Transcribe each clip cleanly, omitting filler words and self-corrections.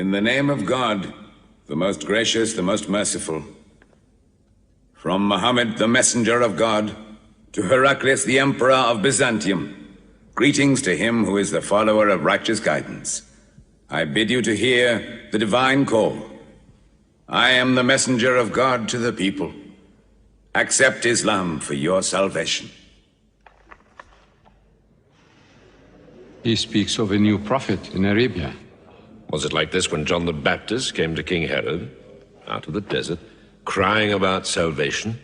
In the name of God, the most gracious, the most merciful, from Muhammad, the messenger of God, to Heraclius, the emperor of Byzantium, greetings to him who is the follower of righteous guidance. I bid you to hear the divine call. I am the messenger of God to the people. Accept Islam for your salvation. He speaks of a new prophet in Arabia. Was it like this when John the Baptist came to King Herod, out of the desert, crying about salvation?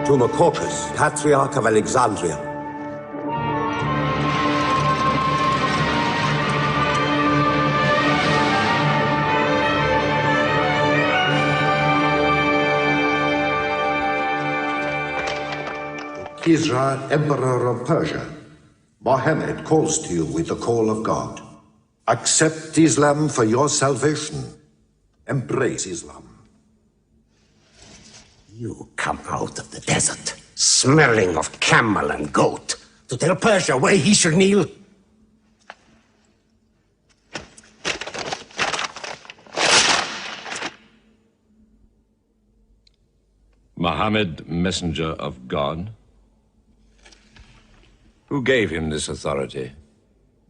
To Macaucus, Patriarch of Alexandria. To Kisra, Emperor of Persia, Mohammed calls to you with the call of God. Accept Islam for your salvation. Embrace Islam. You come out of the desert, smelling of camel and goat, to tell Persia where he should kneel? Muhammad, messenger of God? Who gave him this authority?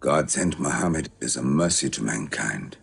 God sent Muhammad as a mercy to mankind.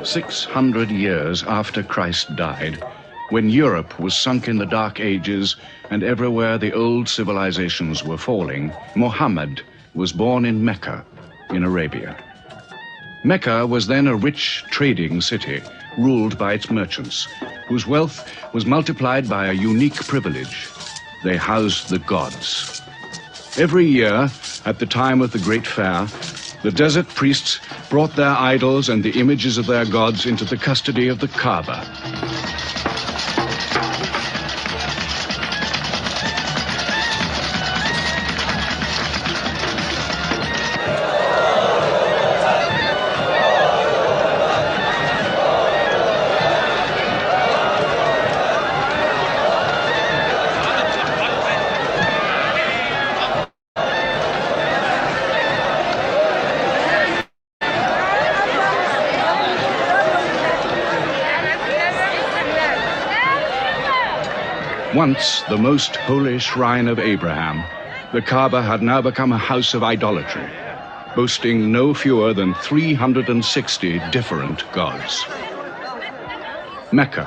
"600 years after Christ died, when Europe was sunk in the Dark Ages and everywhere the old civilizations were falling, Muhammad was born in Mecca, in Arabia. Mecca was then a rich trading city ruled by its merchants, whose wealth was multiplied by a unique privilege. They housed the gods. Every year, at the time of the Great Fair, the desert priests brought their idols and the images of their gods into the custody of the Kaaba. Once the most holy shrine of Abraham, the Kaaba had now become a house of idolatry, boasting no fewer than 360 different gods. Mecca,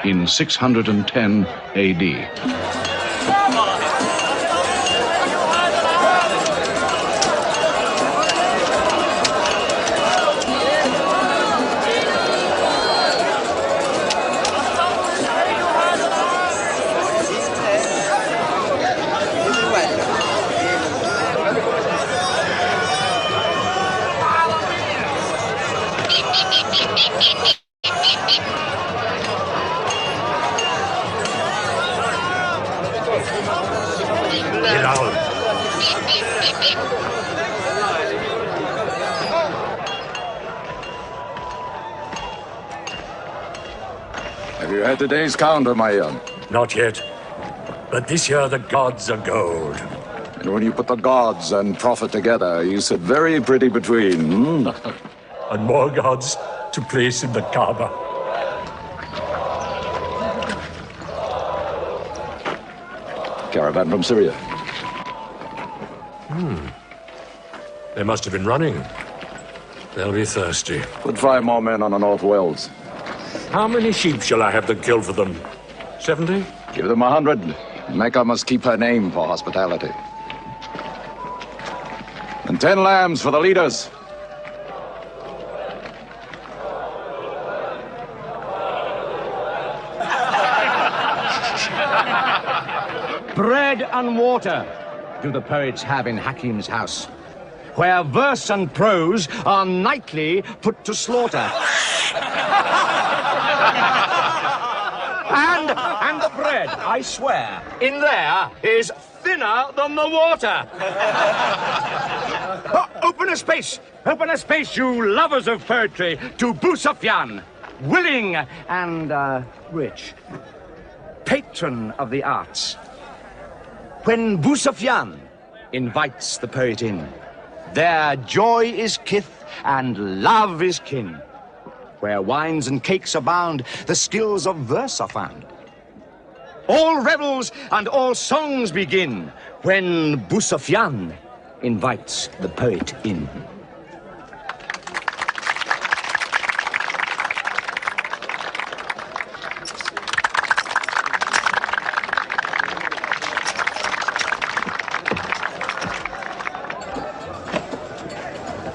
in 610 AD. Bilal. Have you had today's count, Umayyan? Not yet. But this year the gods are gold. And when you put the gods and prophet together, you sit very pretty between, And more gods to place in the Kaaba. Caravan from Syria. They must have been running. They'll be thirsty. Put 5 more men on the North Wells. How many sheep shall I have them kill for them? 70? Give them 100. Mecca must keep her name for hospitality. And 10 lambs for the leaders. Bread and water do the poets have in Hakim's house, where verse and prose are nightly put to slaughter. And the bread, I swear, in there is thinner than the water. Open a space, you lovers of poetry, to Abu Sufyan, willing and rich, patron of the arts. When Abu Sufyan invites the poet in, there joy is kith and love is kin. Where wines and cakes abound, the skills of verse are found. All revels and all songs begin when Abu Sufyan invites the poet in.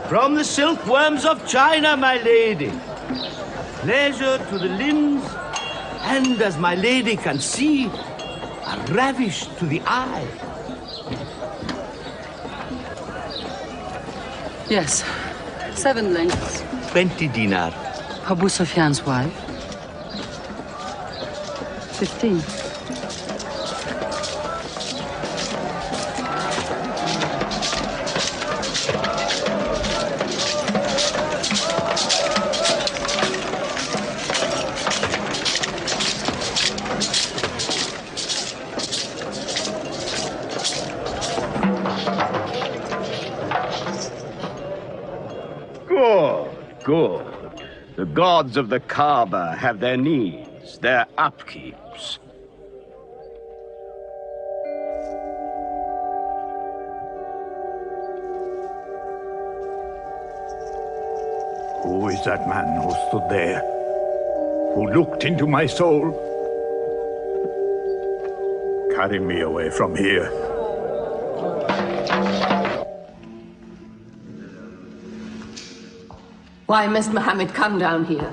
From the silkworms of China, my lady. Pleasure to the limbs, and as my lady can see, a ravish to the eye. Yes, 7 lengths. 20 dinar. Abu Sufyan's wife. 15. Good. The gods of the Kaaba have their needs, their upkeeps. Who is that man who stood there? Who looked into my soul? Carry me away from here. Why must Muhammad come down here?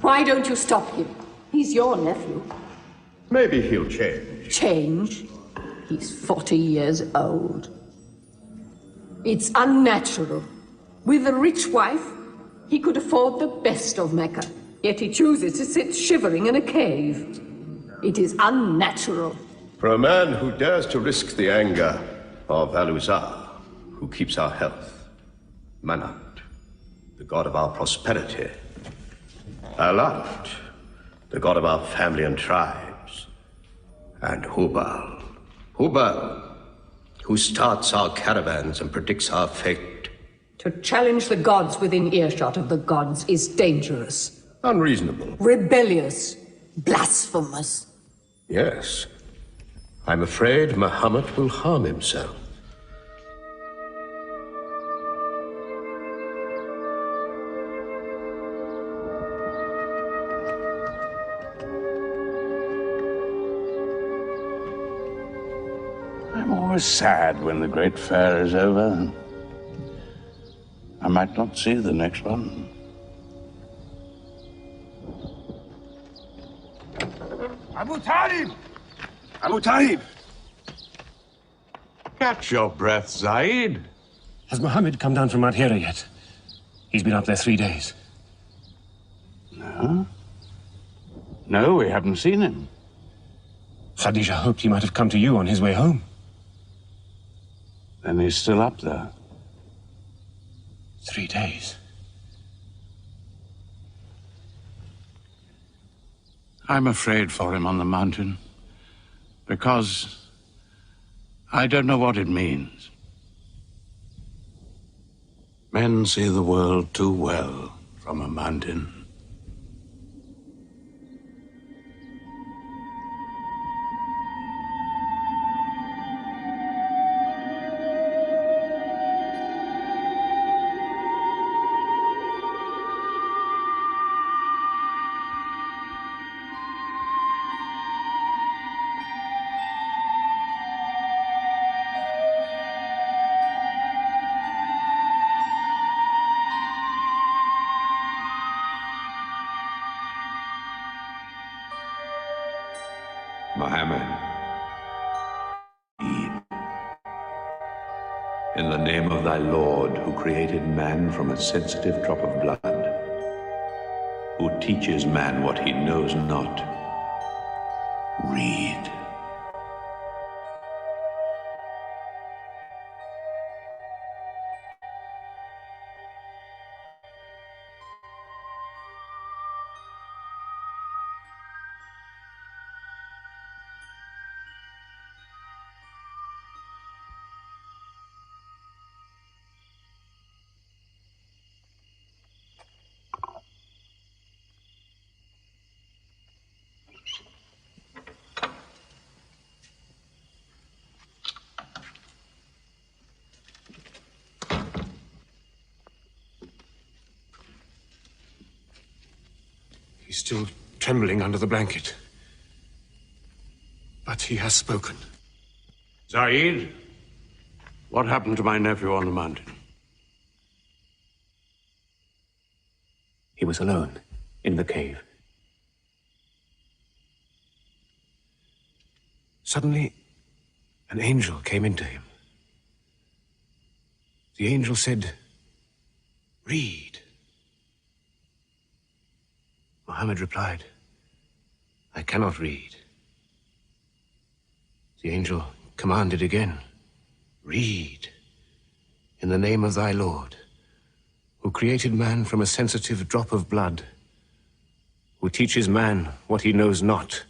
Why don't you stop him? He's your nephew. Maybe he'll change. Change? He's 40 years old. It's unnatural. With a rich wife, he could afford the best of Mecca. Yet he chooses to sit shivering in a cave. It is unnatural. For a man who dares to risk the anger of Al-Uzza, who keeps our health, Manat, the god of our prosperity, Alat, the god of our family and tribes, and Hubal, who starts our caravans and predicts our fate. To challenge the gods within earshot of the gods is dangerous. Unreasonable. Rebellious. Blasphemous. Yes. I'm afraid Muhammad will harm himself. I'm always sad when the great fair is over. I might not see the next one. Abu Talib! Abu Talib! Catch your breath, Zaid. Has Muhammad come down from Madhira yet? He's been up there 3 days. No? No, we haven't seen him. Khadija hoped he might have come to you on his way home. Then he's still up there. 3 days. I'm afraid for him on the mountain, because I don't know what it means. Men see the world too well from a mountain. Muhammad, in the name of thy Lord, who created man from a sensitive drop of blood, who teaches man what he knows not, read. He's still trembling under the blanket. But he has spoken. Zaid, what happened to my nephew on the mountain? He was alone in the cave. Suddenly, an angel came into him. The angel said, "Read." Muhammad replied, "I cannot read." The angel commanded again, "Read, in the name of thy Lord, who created man from a sensitive drop of blood, who teaches man what he knows not.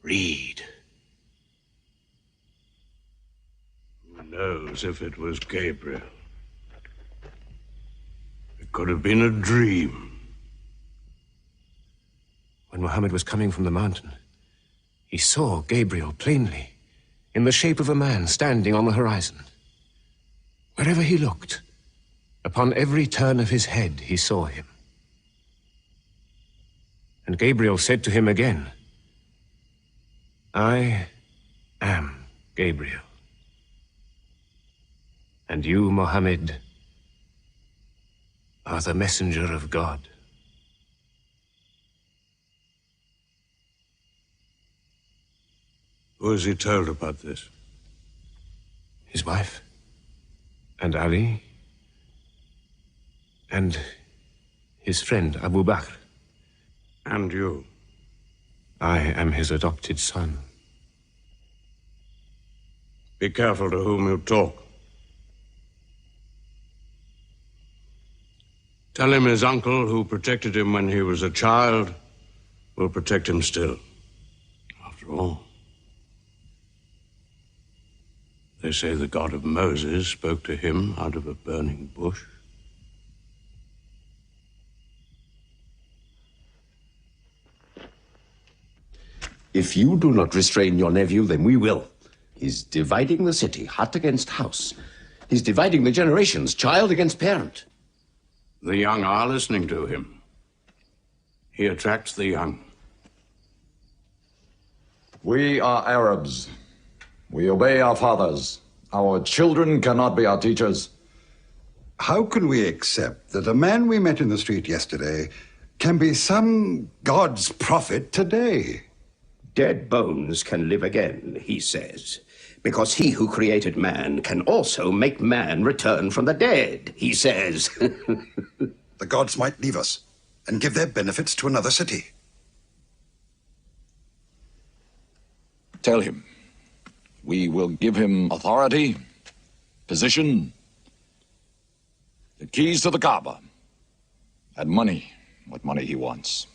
Read." Who knows if it was Gabriel? It could have been a dream. When Muhammad was coming from the mountain, he saw Gabriel plainly, in the shape of a man standing on the horizon. Wherever he looked, upon every turn of his head, he saw him. And Gabriel said to him again, "I am Gabriel. And you, Muhammad, are the messenger of God." Who has he told about this? His wife, and Ali, and his friend Abu Bakr. And you? I am his adopted son. Be careful to whom you talk. Tell him his uncle, who protected him when he was a child, will protect him still. After all, they say the God of Moses spoke to him out of a burning bush. If you do not restrain your nephew, then we will. He's dividing the city, hut against house. He's dividing the generations, child against parent. The young are listening to him. He attracts the young. We are Arabs. We obey our fathers. Our children cannot be our teachers. How can we accept that a man we met in the street yesterday can be some God's prophet today? Dead bones can live again, he says, because he who created man can also make man return from the dead, he says. The gods might leave us and give their benefits to another city. Tell him. We will give him authority, position, the keys to the Kaaba, and money, what money he wants.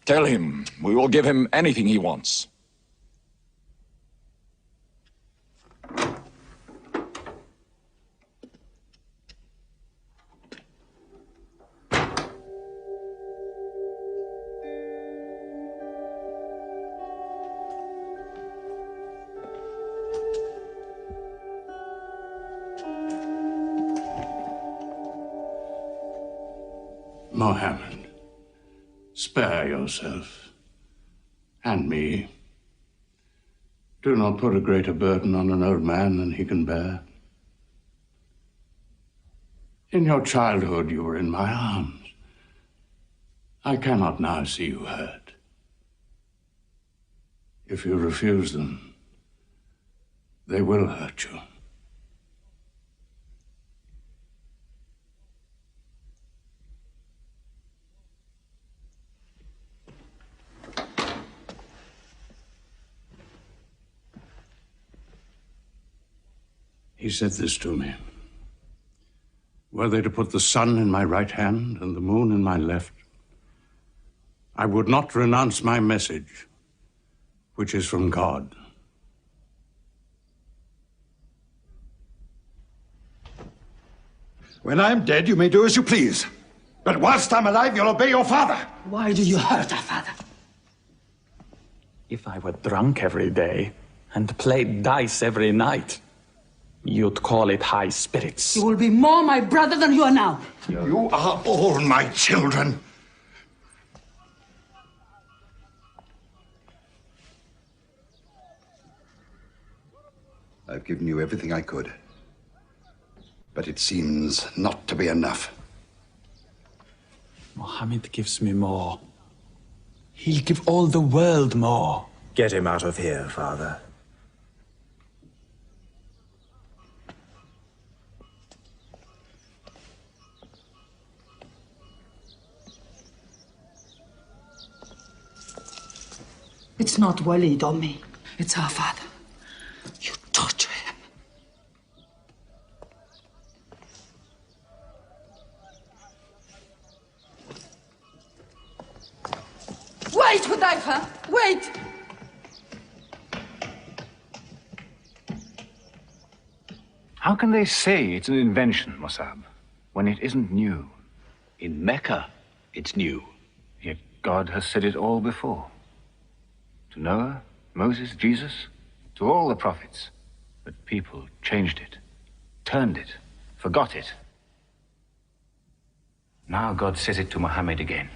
Tell him we will give him anything he wants. Mohammed, spare yourself and me. Do not put a greater burden on an old man than he can bear. In your childhood, you were in my arms. I cannot now see you hurt. If you refuse them, they will hurt you. He said this to me. Were they to put the sun in my right hand and the moon in my left, I would not renounce my message, which is from God. When I'm dead, you may do as you please. But whilst I'm alive, you'll obey your father. Why do you hurt our father? If I were drunk every day and played dice every night, you'd call it high spirits. You will be more my brother than you are now. You are all my children. I've given you everything I could. But it seems not to be enough. Mohammed gives me more. He'll give all the world more. Get him out of here, Father. It's not Walid or me. It's our father. You torture him. Wait, Hudayfa! Wait! How can they say it's an invention, Mossab, when it isn't new? In Mecca, it's new. Yet God has said it all before. To Noah, Moses, Jesus, to all the prophets. But people changed it, turned it, forgot it. Now God says it to Muhammad again.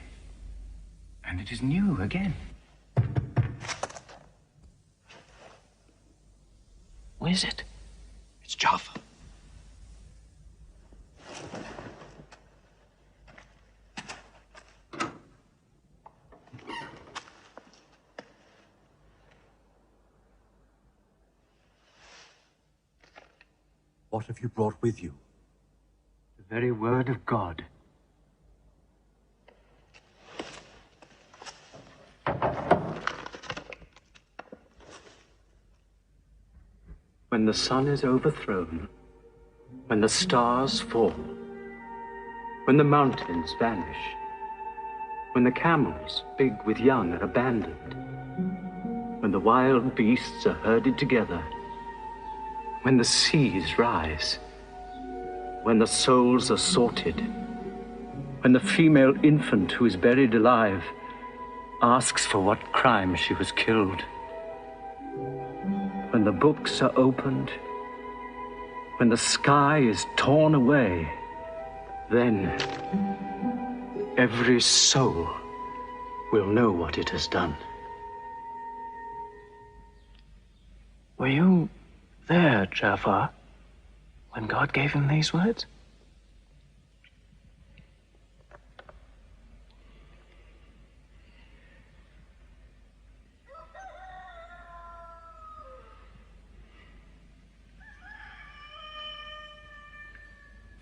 And it is new again. What is it? It's Jaffa. What have you brought with you? The very word of God. When the sun is overthrown, when the stars fall, when the mountains vanish, when the camels, big with young, are abandoned, when the wild beasts are herded together, when the seas rise, when the souls are sorted, when the female infant who is buried alive asks for what crime she was killed, when the books are opened, when the sky is torn away, then every soul will know what it has done. Were you there, Jafar, when God gave him these words?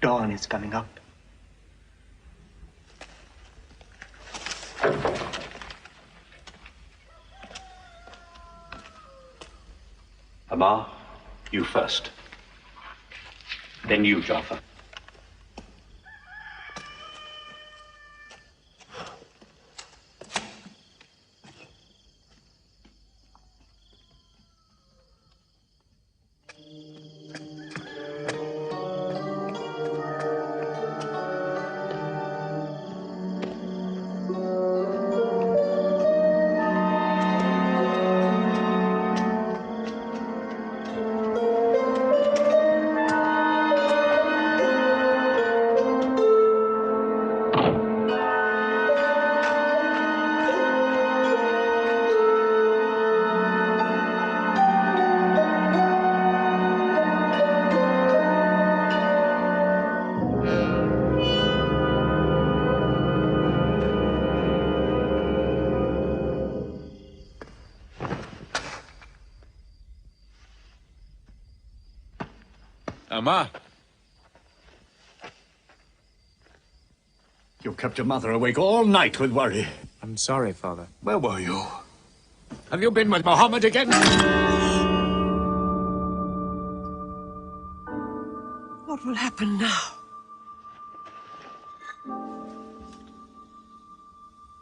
Dawn is coming up. Amar, you first. Then you, Jaffa. Amar. You kept your mother awake all night with worry. I'm sorry, Father. Where were you? Have you been with Mohammed again? What will happen now?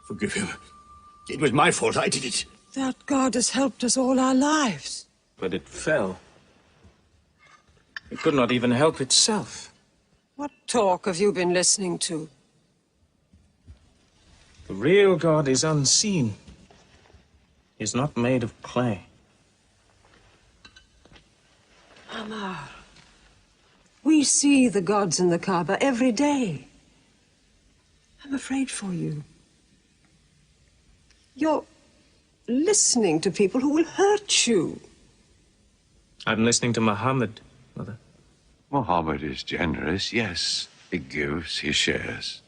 Forgive him. It was my fault. I did it. That God has helped us all our lives. But it fell. It could not even help itself. What talk have you been listening to? The real God is unseen. He is not made of clay. Amar, we see the gods in the Kaaba every day. I'm afraid for you. You're listening to people who will hurt you. I'm listening to Muhammad, Mother. Muhammad is generous, yes. He gives, he shares.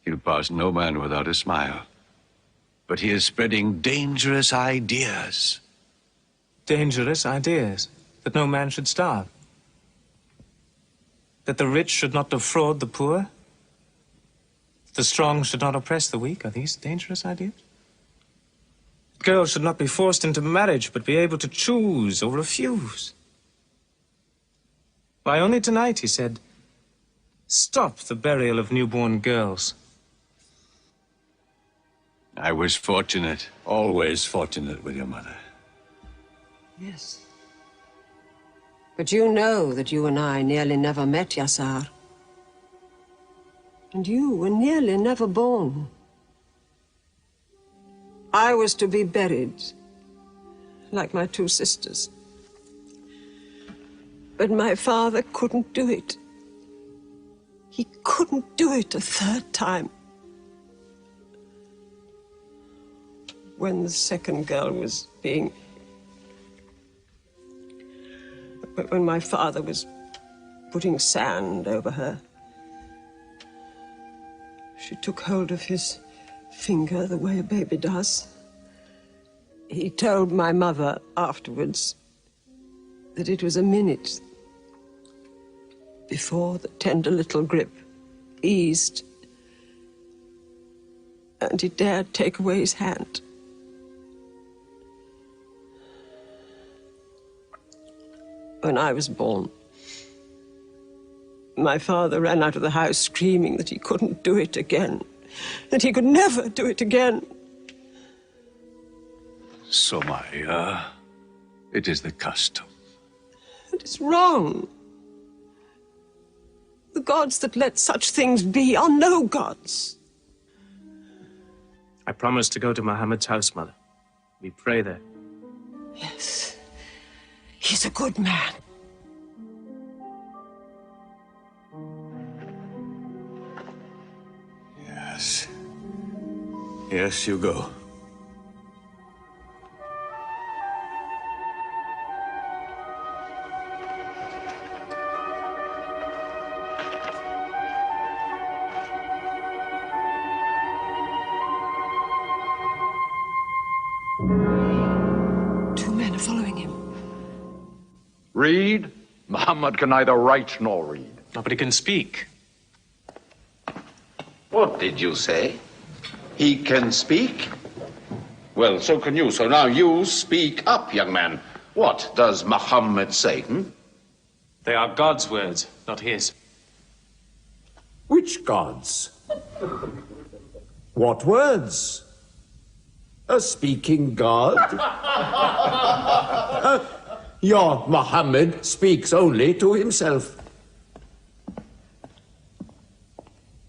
He'll pass no man without a smile. But he is spreading dangerous ideas. Dangerous ideas? That no man should starve? That the rich should not defraud the poor? That the strong should not oppress the weak? Are these dangerous ideas? Girls should not be forced into marriage, but be able to choose or refuse. Why, only tonight he said, stop the burial of newborn girls. I was fortunate, always fortunate with your mother. Yes. But you know that you and I nearly never met, Yassar. And you were nearly never born. I was to be buried, like my two sisters. But my father couldn't do it. He couldn't do it a third time. When the second girl was being... When my father was putting sand over her, she took hold of his finger the way a baby does. He told my mother afterwards that it was a minute before the tender little grip eased and he dared take away his hand. When I was born, my father ran out of the house screaming that he couldn't do it again, that he could never do it again. Somaya, it is the custom. And it's wrong. The gods that let such things be are no gods. I promised to go to Muhammad's house, Mother. We pray there. Yes. He's a good man. Yes. Yes, you go. Two men are following him. Read? Muhammad can neither write nor read. Nobody can speak. What did you say? He can speak? Well, so can you. So now you speak up, young man. What does Muhammad say? They are God's words, not his. Which gods? What words? A speaking God? Your Muhammad speaks only to himself.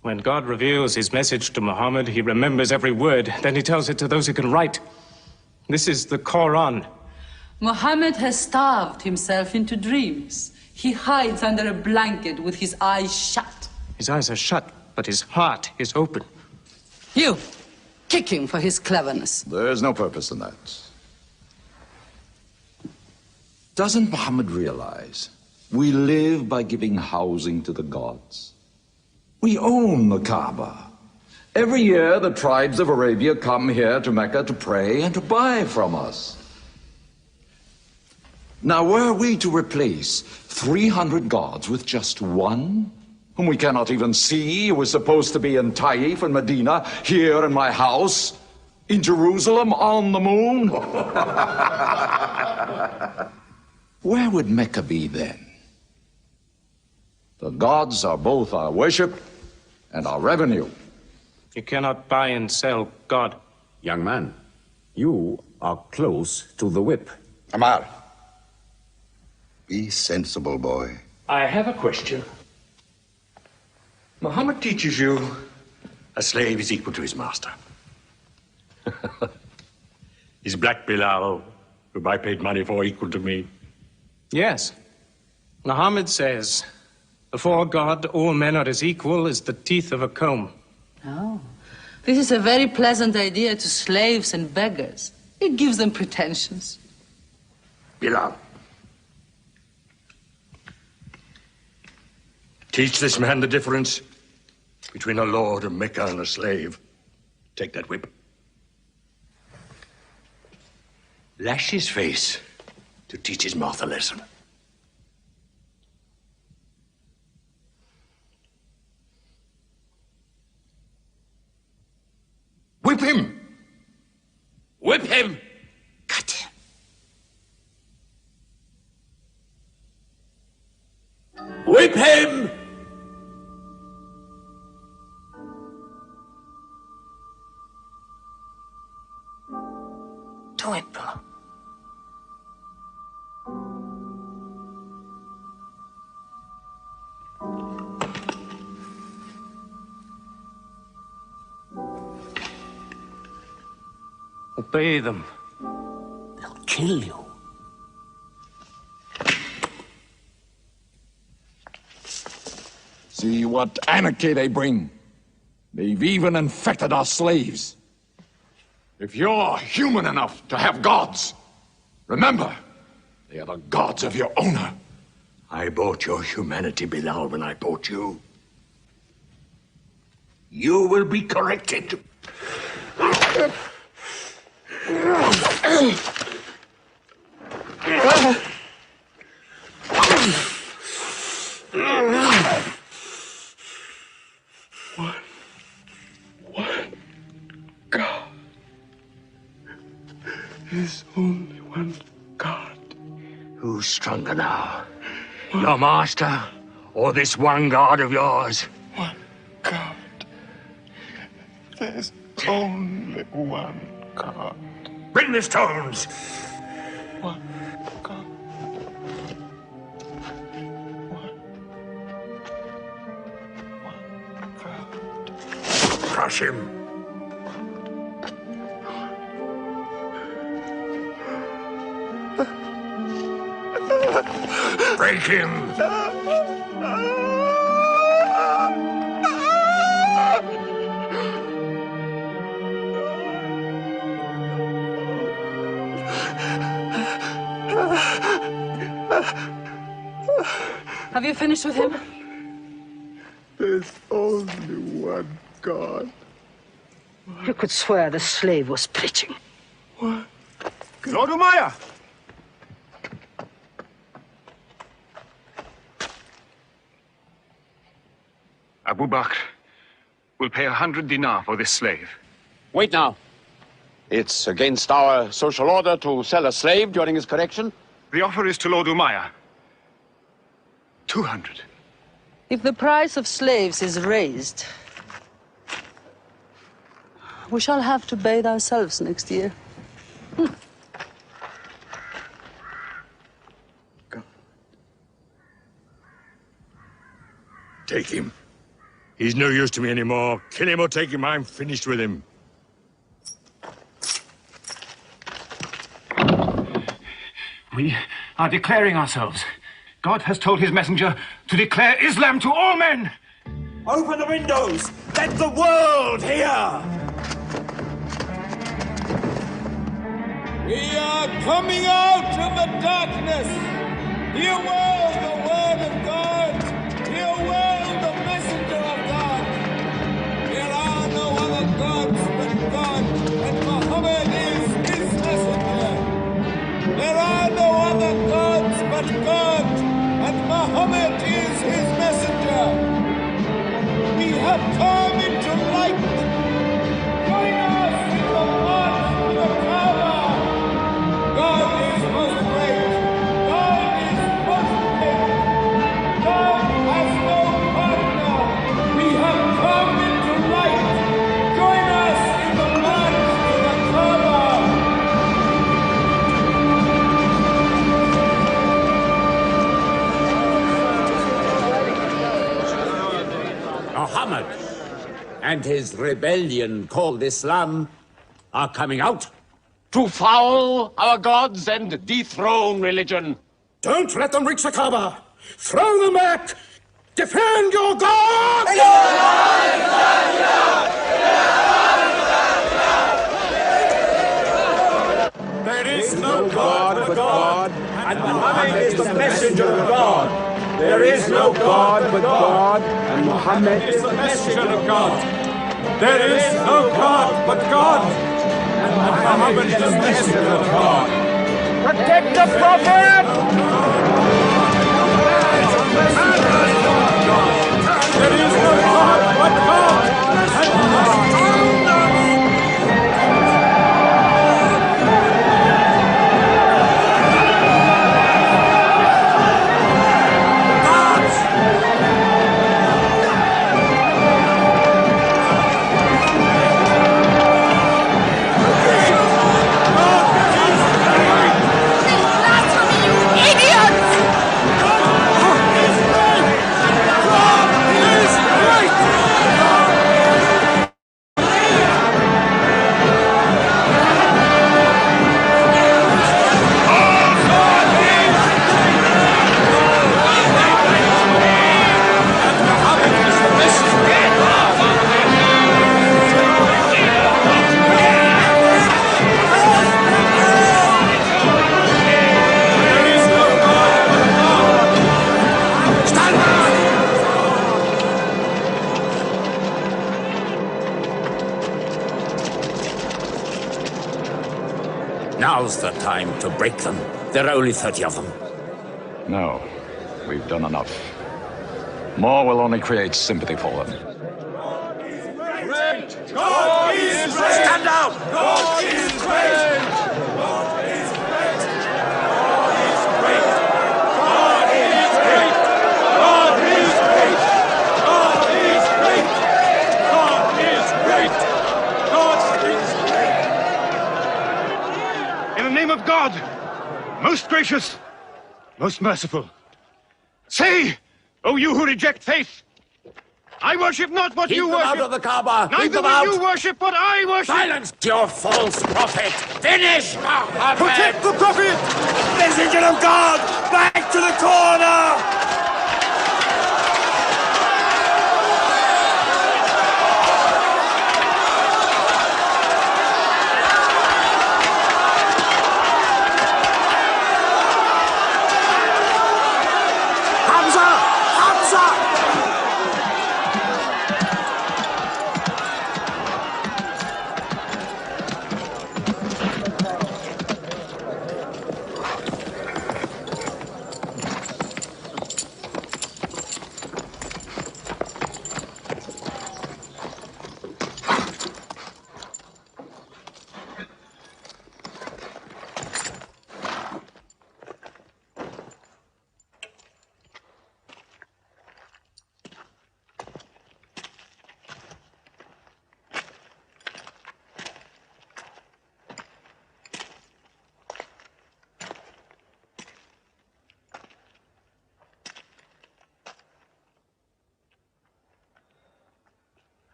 When God reveals his message to Muhammad, he remembers every word. Then he tells it to those who can write. This is the Quran. Muhammad has starved himself into dreams. He hides under a blanket with his eyes shut. His eyes are shut, but his heart is open. You, kick him for his cleverness. There's no purpose in that. Doesn't Muhammad realize we live by giving housing to the gods? We own the Kaaba. Every year, the tribes of Arabia come here to Mecca to pray and to buy from us. Now, were we to replace 300 gods with just one, whom we cannot even see, who is supposed to be in Taif and Medina, here in my house, in Jerusalem, on the moon? Where would Mecca be then? The gods are both our worship and our revenue. You cannot buy and sell God. Young man, you are close to the whip. Amar. Be sensible, boy. I have a question. Muhammad teaches you a slave is equal to his master. Is Black Bilal, whom I paid money for, equal to me? Yes. Muhammad says, before God, all men are as equal as the teeth of a comb. Oh, this is a very pleasant idea to slaves and beggars. It gives them pretensions. Bilal. Teach this man the difference between a lord of Mecca and a slave. Take that whip. Lash his face to teach his mouth a lesson. Whip him! Whip him! Cut him! Whip him! Do it, bro. Obey them. They'll kill you. See what anarchy they bring. They've even infected our slaves. If you're human enough to have gods, remember, they are the gods of your owner. I bought your humanity, Bilal, when I bought you. You will be corrected. One God. There's only one God. Who's stronger now? Your master or this one God of yours? One God. There's only one God. Bring the stones. One God. Crush him. Break him. Have you finished with him? There's only one God. You could swear the slave was preaching. What? Lord Umayyah! Abu Bakr will pay 100 dinar for this slave. Wait now. It's against our social order to sell a slave during his correction. The offer is to Lord Umayya. 200. If the price of slaves is raised, we shall have to bathe ourselves next year. Take him. He's no use to me anymore. Kill him or take him. I'm finished with him. We are declaring ourselves. God has told his messenger to declare Islam to all men. Open the windows! Let the world hear! We are coming out of the darkness. Hear well the word of God. Hear well the messenger of God. There are no other gods but God, and Muhammad is his messenger. There are no other gods but God, and Muhammad is his messenger. We have come into light. Join us in the march to the Kaaba. God is most great. God is most great. God has no partner. We have come into light. Join us in the march to the Kaaba. Muhammad and his rebellion called Islam are coming out to foul our gods and dethrone religion. Don't let them reach the Kaaba! Throw them back! Defend your God! There is no God but God, and Muhammad is the messenger of God. There is no God but God, and Muhammad is the messenger of God. There is no God but God, and Muhammad is the messenger of God. Protect the Prophet! There is no God but God, and Muhammad. Now's the time to break them. There are only 30 of them. No, we've done enough. More will only create sympathy for them. God is great! Stand down! God is great! God is great! God is great! God is great! God is great! God is great! God is great! In the name of God, most gracious, most merciful, say, O you who reject faith, I worship not what you worship. Keep them out of the Kaaba. Keep Neither them will out. you worship what I worship. Silence your false prophet. Finish Muhammad. Protect the Prophet! Messenger of God! Back to the corner!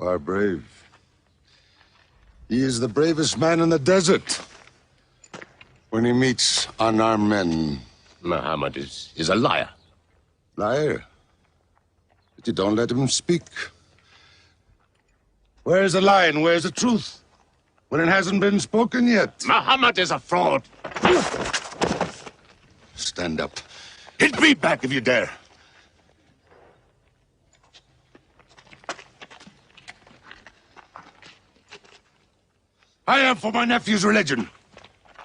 are brave. He is the bravest man in the desert. When he meets unarmed men... Muhammad is a liar. Liar? But you don't let him speak. Where's the lie and where's the truth? When it hasn't been spoken yet. Muhammad is a fraud. Stand up. Hit me back if you dare. I am for my nephew's religion.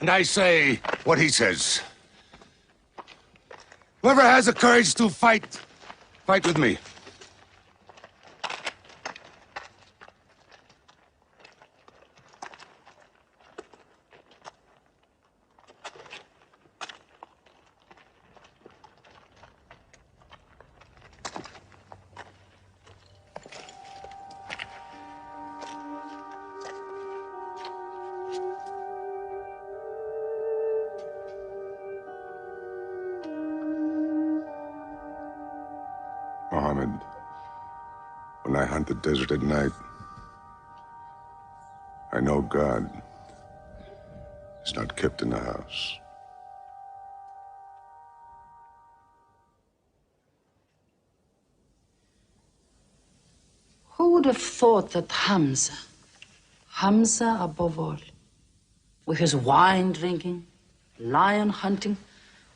And I say what he says. Whoever has the courage to fight, fight with me. Muhammad, when I hunt the desert at night, I know God is not kept in the house. Who would have thought that Hamza above all, with his wine drinking, lion hunting,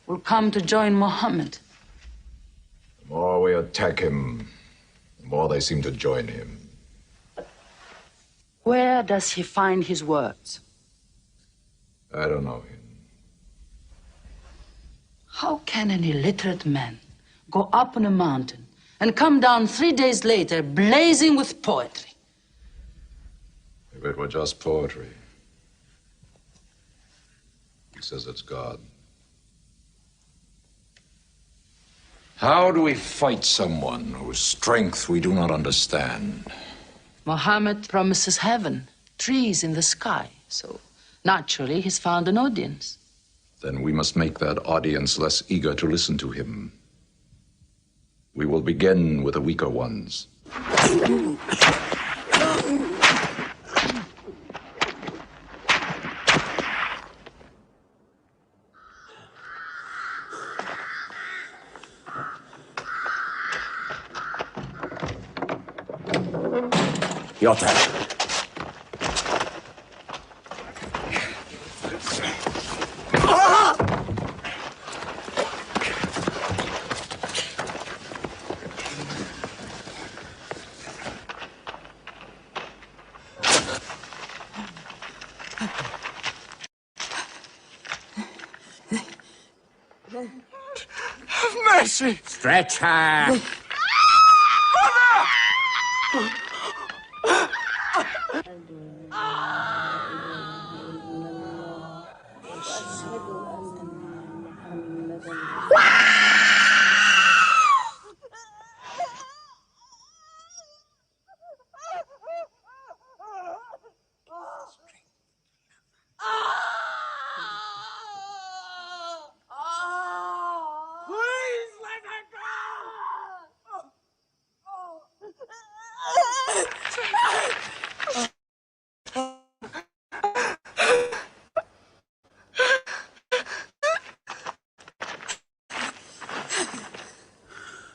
will come to join Muhammad? The more we attack him, the more they seem to join him. Where does he find his words? I don't know him. How can an illiterate man go up on a mountain and come down 3 days later blazing with poetry? If it were just poetry. He says it's God. How do we fight someone whose strength we do not understand? Muhammad promises heaven, trees in the sky, so naturally he's found an audience. Then we must make that audience less eager to listen to him. We will begin with the weaker ones. Your turn. Have mercy! Stretch her!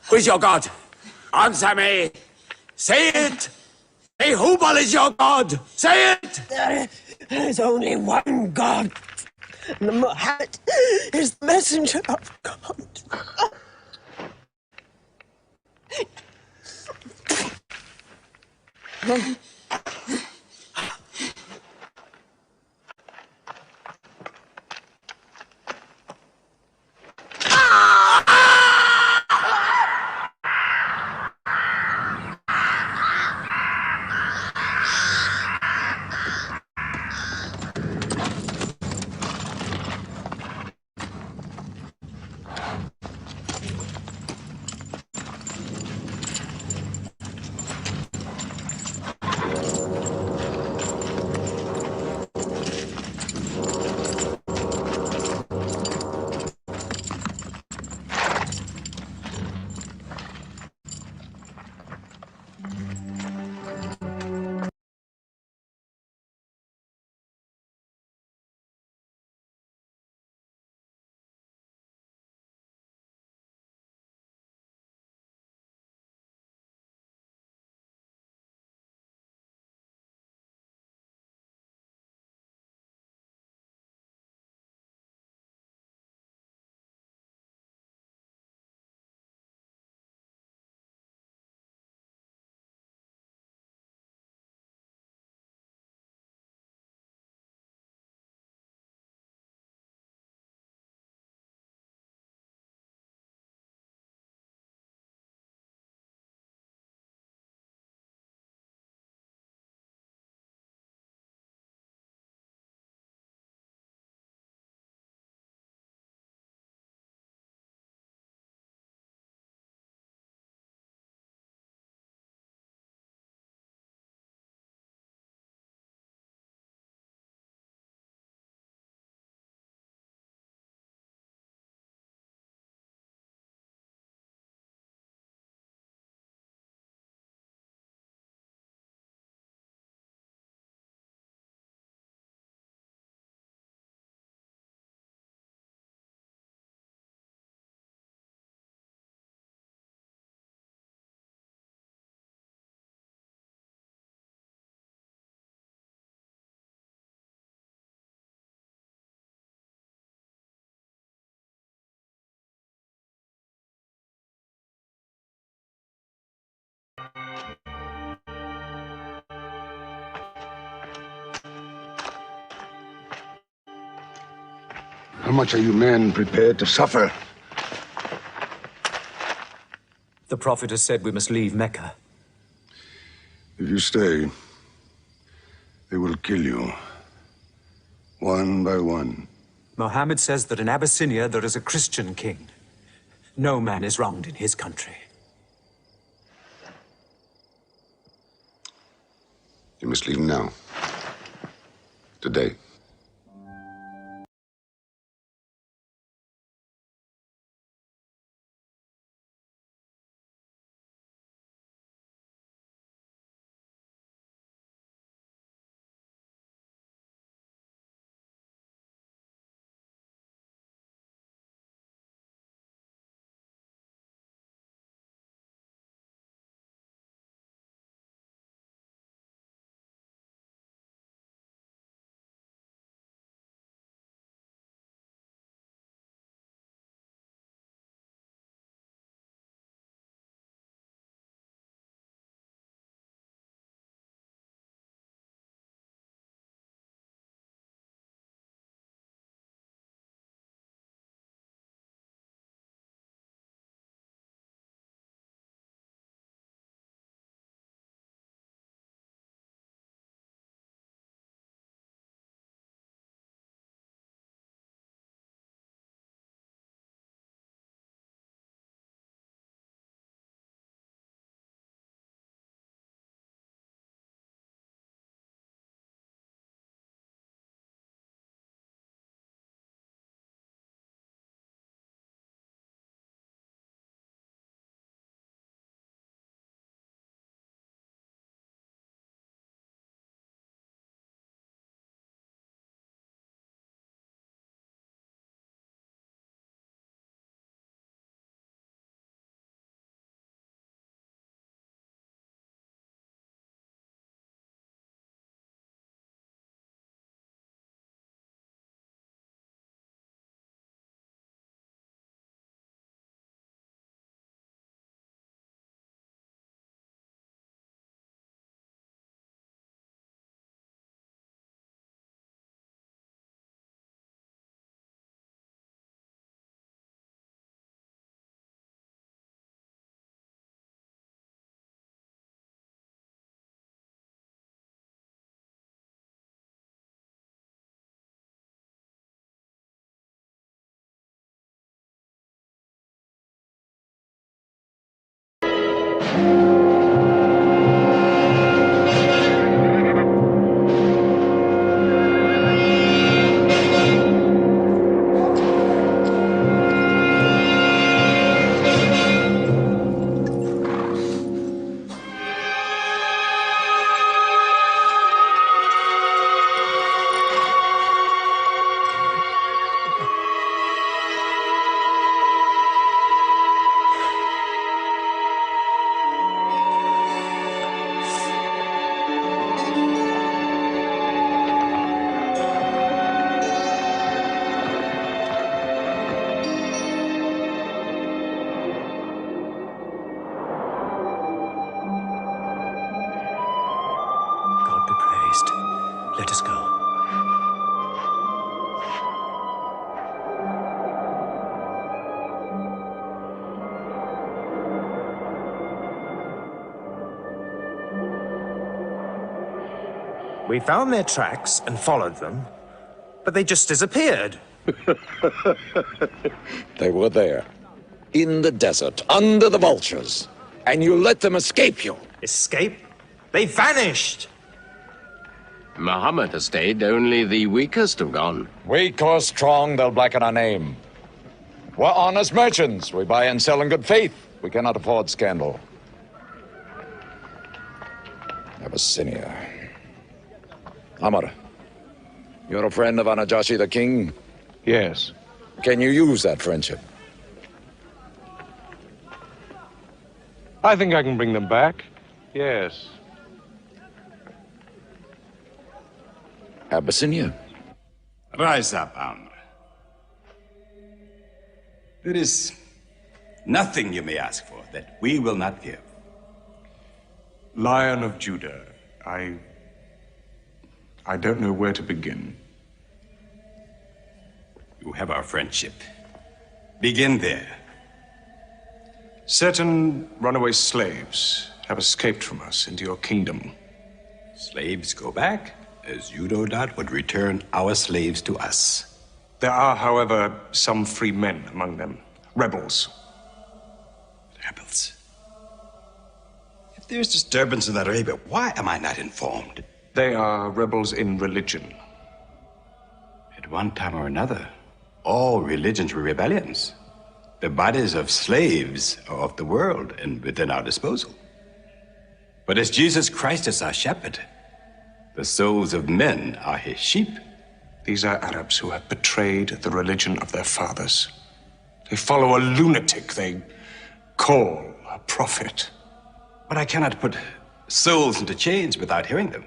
Who is your God? Answer me. Say it. Say Hubal is your God. Say it. There is only one God. And Muhammad is the messenger of God. much are you men prepared to suffer? The Prophet has said we must leave Mecca. If you stay, they will kill you. One by one. Mohammed says that in Abyssinia there is a Christian king. No man is wronged in his country. You must leave now. Today. Let us go. We found their tracks and followed them, but they just disappeared. They were there, in the desert, under the vultures, and you let them escape you. Escape? They vanished! Muhammad has stayed. Only the weakest have gone. Weak or strong, they'll blacken our name. We're honest merchants. We buy and sell in good faith. We cannot afford scandal. Abyssinia. Amr, you're a friend of Anajashi the king? Yes. Can you use that friendship? I think I can bring them back. Yes. Abyssinia. Rise up, Amr. There is nothing you may ask for that we will not give. Lion of Judah, I don't know where to begin. You have our friendship. Begin there. Certain runaway slaves have escaped from us into your kingdom. Slaves go back, as you no doubt would return our slaves to us. There are, however, some free men among them. Rebels. Rebels? If there's disturbance in Arabia, why am I not informed? They are rebels in religion. At one time or another, all religions were rebellions. The bodies of slaves are of the world and within our disposal. But as Jesus Christ is our shepherd, the souls of men are his sheep. These are Arabs who have betrayed the religion of their fathers. They follow a lunatic they call a prophet. But I cannot put souls into chains without hearing them.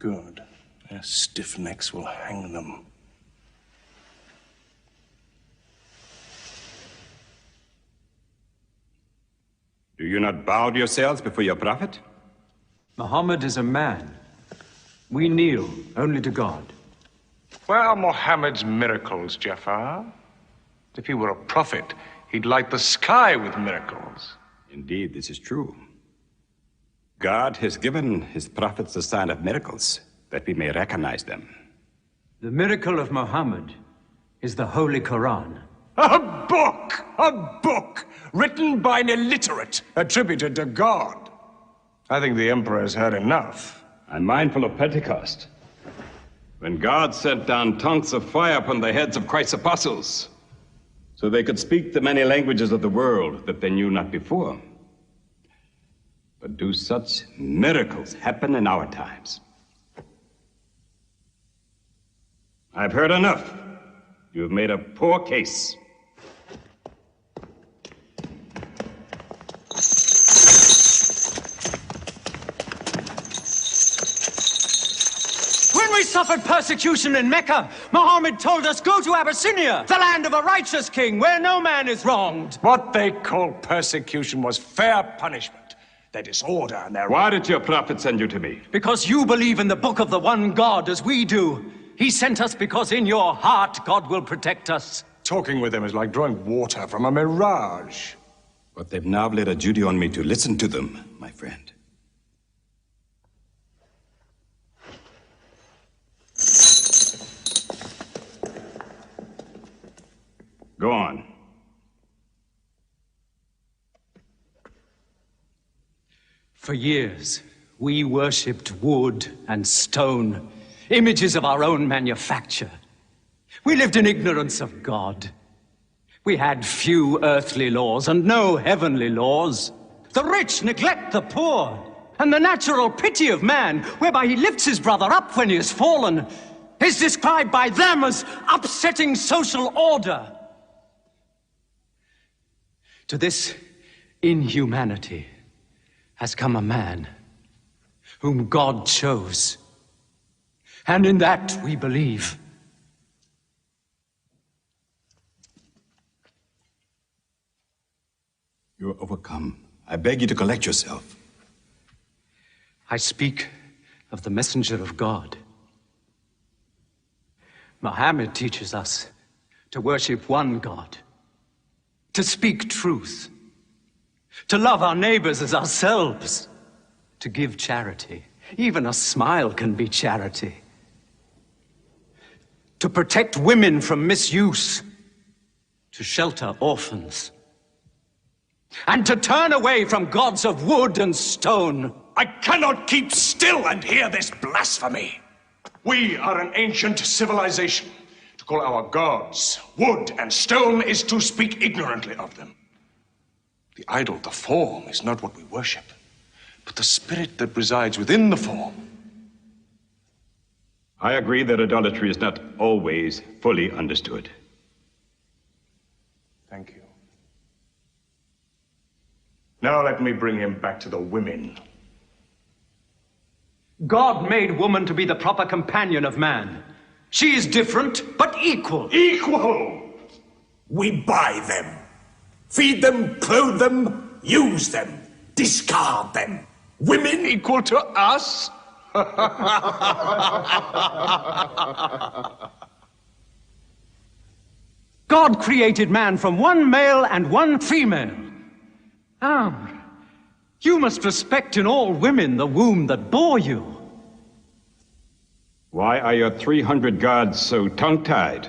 Good. Their stiff necks will hang them. Do you not bow yourselves before your prophet? Muhammad is a man. We kneel only to God. Where are Muhammad's miracles, Jafar? If he were a prophet, he'd light the sky with miracles. Indeed, this is true. God has given his prophets the sign of miracles, that we may recognize them. The miracle of Muhammad is the Holy Quran. A book! A book! Written by an illiterate, attributed to God. I think the Emperor has heard enough. I'm mindful of Pentecost, when God sent down tongues of fire upon the heads of Christ's apostles, so they could speak the many languages of the world that they knew not before. But do such miracles happen in our times? I've heard enough. You've made a poor case. When we suffered persecution in Mecca, Muhammad told us, go to Abyssinia, the land of a righteous king, where no man is wronged. What they call persecution was fair punishment. Their disorder and their... Why did your prophet send you to me? Because you believe in the book of the one God as we do. He sent us because in your heart God will protect us. Talking with them is like drawing water from a mirage. But they've now laid a duty on me to listen to them, my friend. Go on. For years, we worshipped wood and stone, images of our own manufacture. We lived in ignorance of God. We had few earthly laws and no heavenly laws. The rich neglect the poor, and the natural pity of man, whereby he lifts his brother up when he has fallen, is described by them as upsetting social order. To this inhumanity has come a man whom God chose. And in that we believe. You are overcome. I beg you to collect yourself. I speak of the messenger of God. Muhammad teaches us to worship one God, to speak truth, to love our neighbors as ourselves, to give charity. Even a smile can be charity. To protect women from misuse, to shelter orphans. and to turn away from gods of wood and stone. I cannot keep still and hear this blasphemy. We are an ancient civilization. To call our gods wood and stone is to speak ignorantly of them. The idol, the form, is not what we worship, but the spirit that resides within the form. I agree that idolatry is not always fully understood. Thank you. Now let me bring him back to the women. God made woman to be the proper companion of man. She is different, but equal. Equal! We buy them. Feed them, clothe them, use them, discard them. Women equal to us? God created man from one male and one female. You must respect in all women the womb that bore you. Why are your 300 gods so tongue-tied,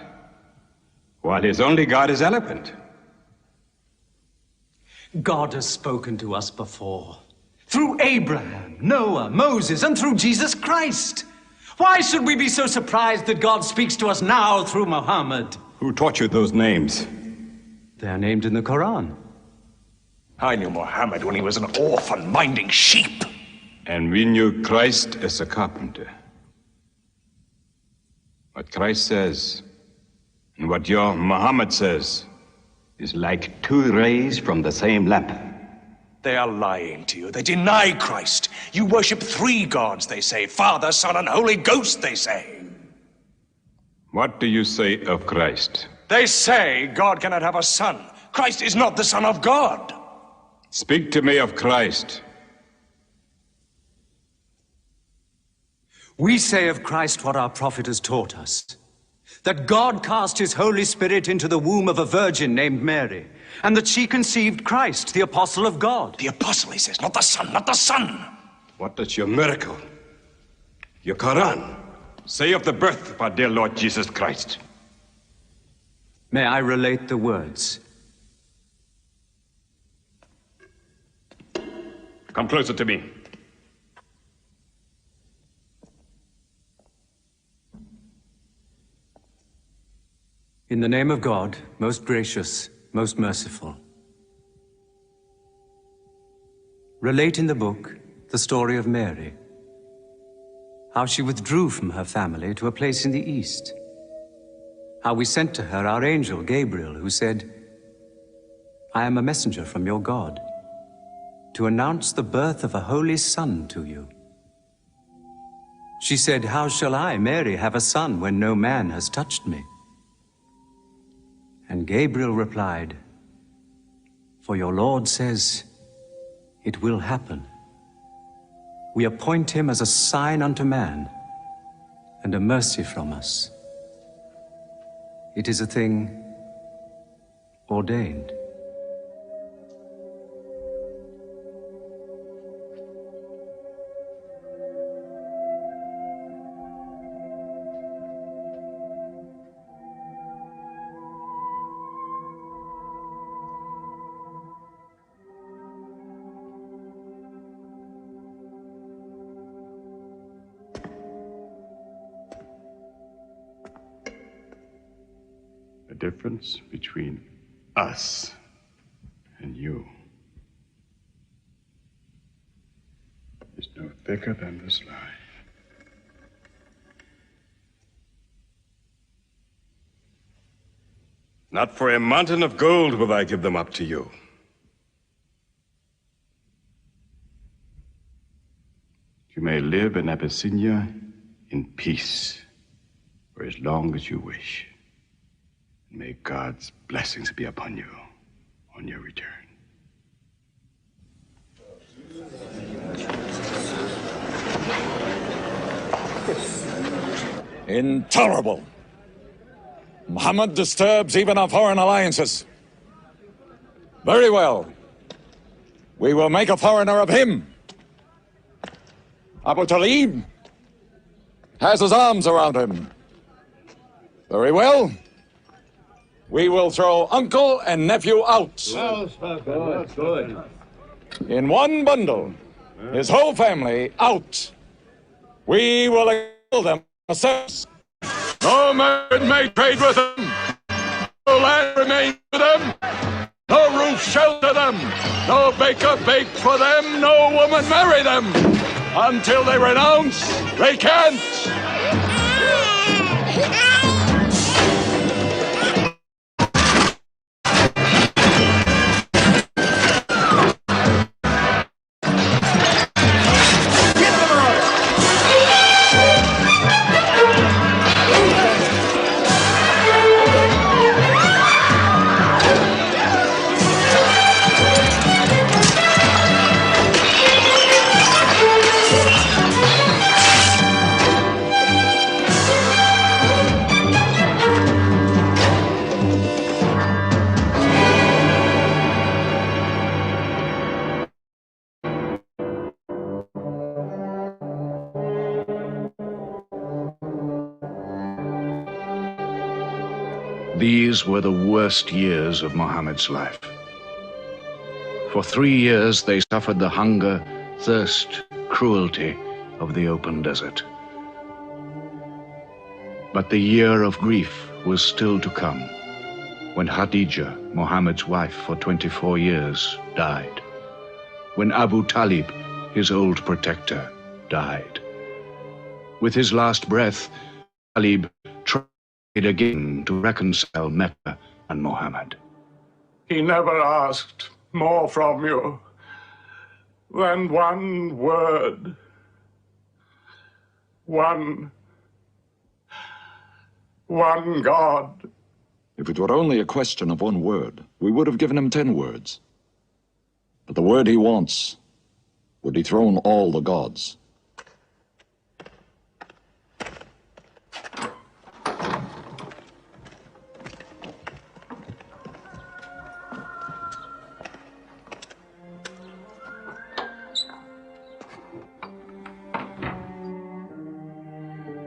while his only god is eloquent? God has spoken to us before. Through Abraham, Noah, Moses, and through Jesus Christ. Why should we be so surprised that God speaks to us now through Muhammad? Who taught you those names? They are named in the Quran. I knew Muhammad when he was an orphan minding sheep. And we knew Christ as a carpenter. What Christ says and what your Muhammad says is like two rays from the same lamp. They are lying to you. They deny Christ. You worship three gods, they say. Father, Son, and Holy Ghost, they say. What do you say of Christ? They say God cannot have a son. Christ is not the Son of God. Speak to me of Christ. We say of Christ what our prophet has taught us. That God cast his Holy Spirit into the womb of a virgin named Mary, and that she conceived Christ, the apostle of God. The apostle, he says, not the son, not the son. What does your miracle, your Quran, say of the birth of our dear Lord Jesus Christ? May I relate the words? Come closer to me. In the name of God, most gracious, most merciful. Relate in the book the story of Mary, how she withdrew from her family to a place in the east, how we sent to her our angel Gabriel, who said, I am a messenger from your God, to announce the birth of a holy son to you. She said, how shall I, Mary, have a son when no man has touched me? And Gabriel replied, for your Lord says, it will happen. We appoint him as a sign unto man, and a mercy from us. It is a thing ordained. The difference between us and you is no thicker than this lie. Not for a mountain of gold will I give them up to you. You may live in Abyssinia in peace for as long as you wish. May God's blessings be upon you on your return. Intolerable. Muhammad disturbs even our foreign alliances. Very well. We will make a foreigner of him. Abu Talib has his arms around him. Very well. we will throw uncle and nephew out. Good. In one bundle, his whole family out. We will kill them ourselves. No man may trade with them. No land remain with them. No roof shelter them. No baker bake for them. No woman marry them. Until they renounce, they can't. These were the worst years of Muhammad's life. For 3 years they suffered the hunger, thirst, cruelty of the open desert. But the year of grief was still to come, when Khadija, Muhammad's wife for 24 years, died. When Abu Talib, his old protector, died. With his last breath, Talib tried again to reconcile Mecca and Muhammad. He never asked more from you than one word. One God. If it were only a question of one word, we would have given him 10 words. But the word he wants would dethrone all the gods.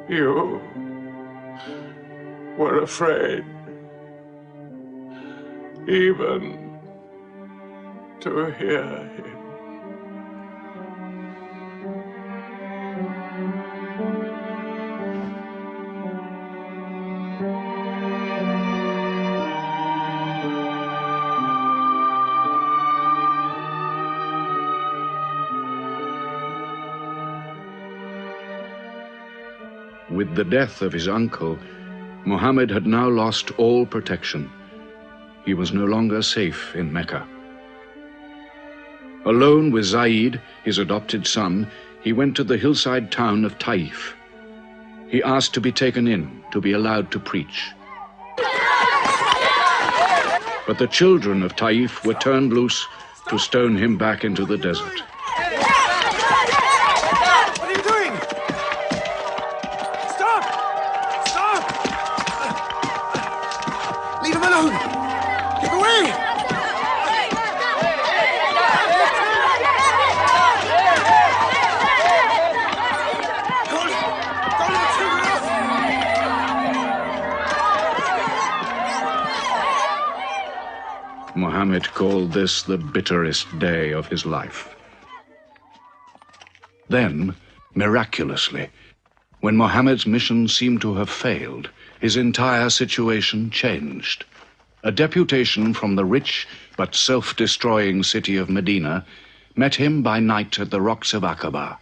You were afraid even to hear him. With the death of his uncle, Muhammad had now lost all protection. He was no longer safe in Mecca. Alone with Zaid, his adopted son, he went to the hillside town of Taif. He asked to be taken in, to be allowed to preach. But the children of Taif were turned loose to stone him back into the desert. Muhammad called this the bitterest day of his life. Then, miraculously, when Muhammad's mission seemed to have failed, his entire situation changed. A deputation from the rich but self-destroying city of Medina met him by night at the rocks of Aqaba,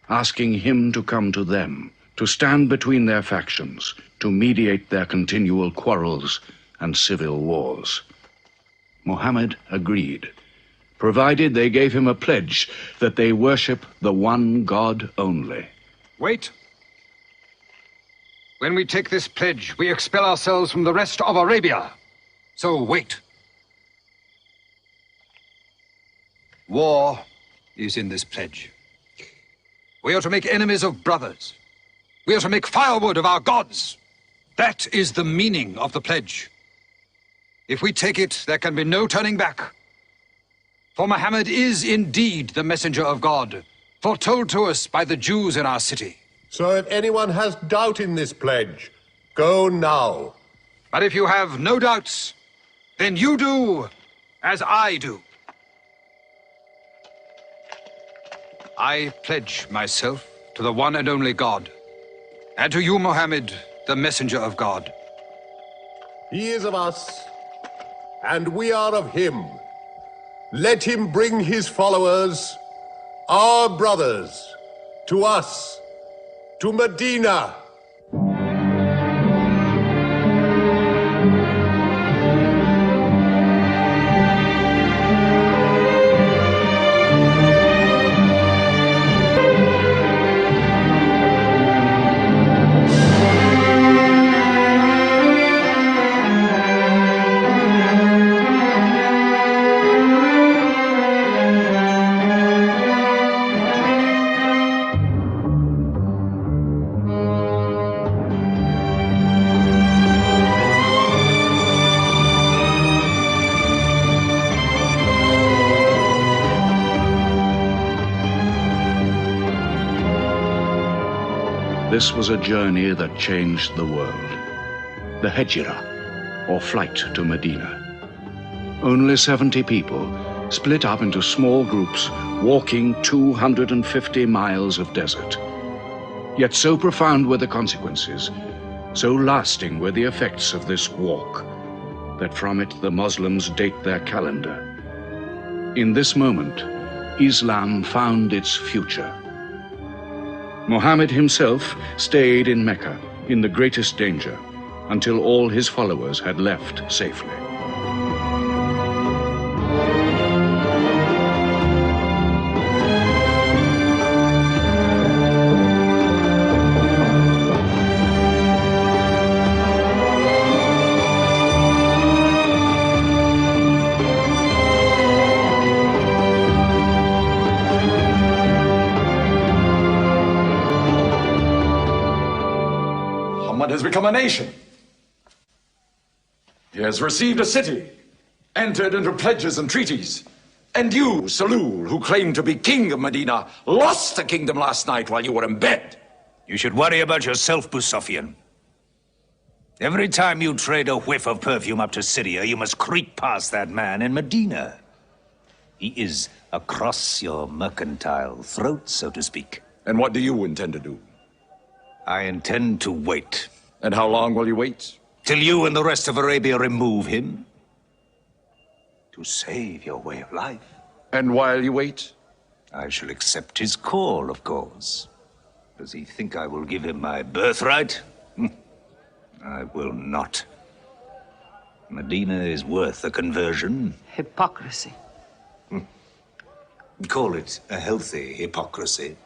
asking him to come to them, to stand between their factions, to mediate their continual quarrels and civil wars. Muhammad agreed, provided they gave him a pledge that they worship the one God only. Wait. When we take this pledge, we expel ourselves from the rest of Arabia. So wait. War is in this pledge. We are to make enemies of brothers. We are to make firewood of our gods. That is the meaning of the pledge. If we take it, there can be no turning back. For Muhammad is indeed the messenger of God, foretold to us by the Jews in our city. So if anyone has doubt in this pledge, go now. But if you have no doubts, then you do as I do. I pledge myself to the one and only God, and to you, Mohammed, the messenger of God. He is of us, and we are of him. Let him bring his followers, our brothers, to us, to Medina. This was a journey that changed the world. The Hejira, or flight to Medina. Only 70 people, split up into small groups, walking 250 miles of desert. Yet so profound were the consequences, so lasting were the effects of this walk, that from it the Muslims date their calendar. In this moment, Islam found its future. Muhammad himself stayed in Mecca in the greatest danger until all his followers had left safely. Has become a nation. He has received a city, entered into pledges and treaties. And you, Salul, who claimed to be king of Medina, lost the kingdom last night while you were in bed. You should worry about yourself, Busafian. Every time you trade a whiff of perfume up to Syria, you must creep past that man in Medina. He is across your mercantile throat, so to speak. And what do you intend to do? I intend to wait. And how long will you wait? Till you and the rest of Arabia remove him. To save your way of life. And while you wait? I shall accept his call, of course. Does he think I will give him my birthright? I will not. Medina is worth a conversion. Hypocrisy. Call it a healthy hypocrisy.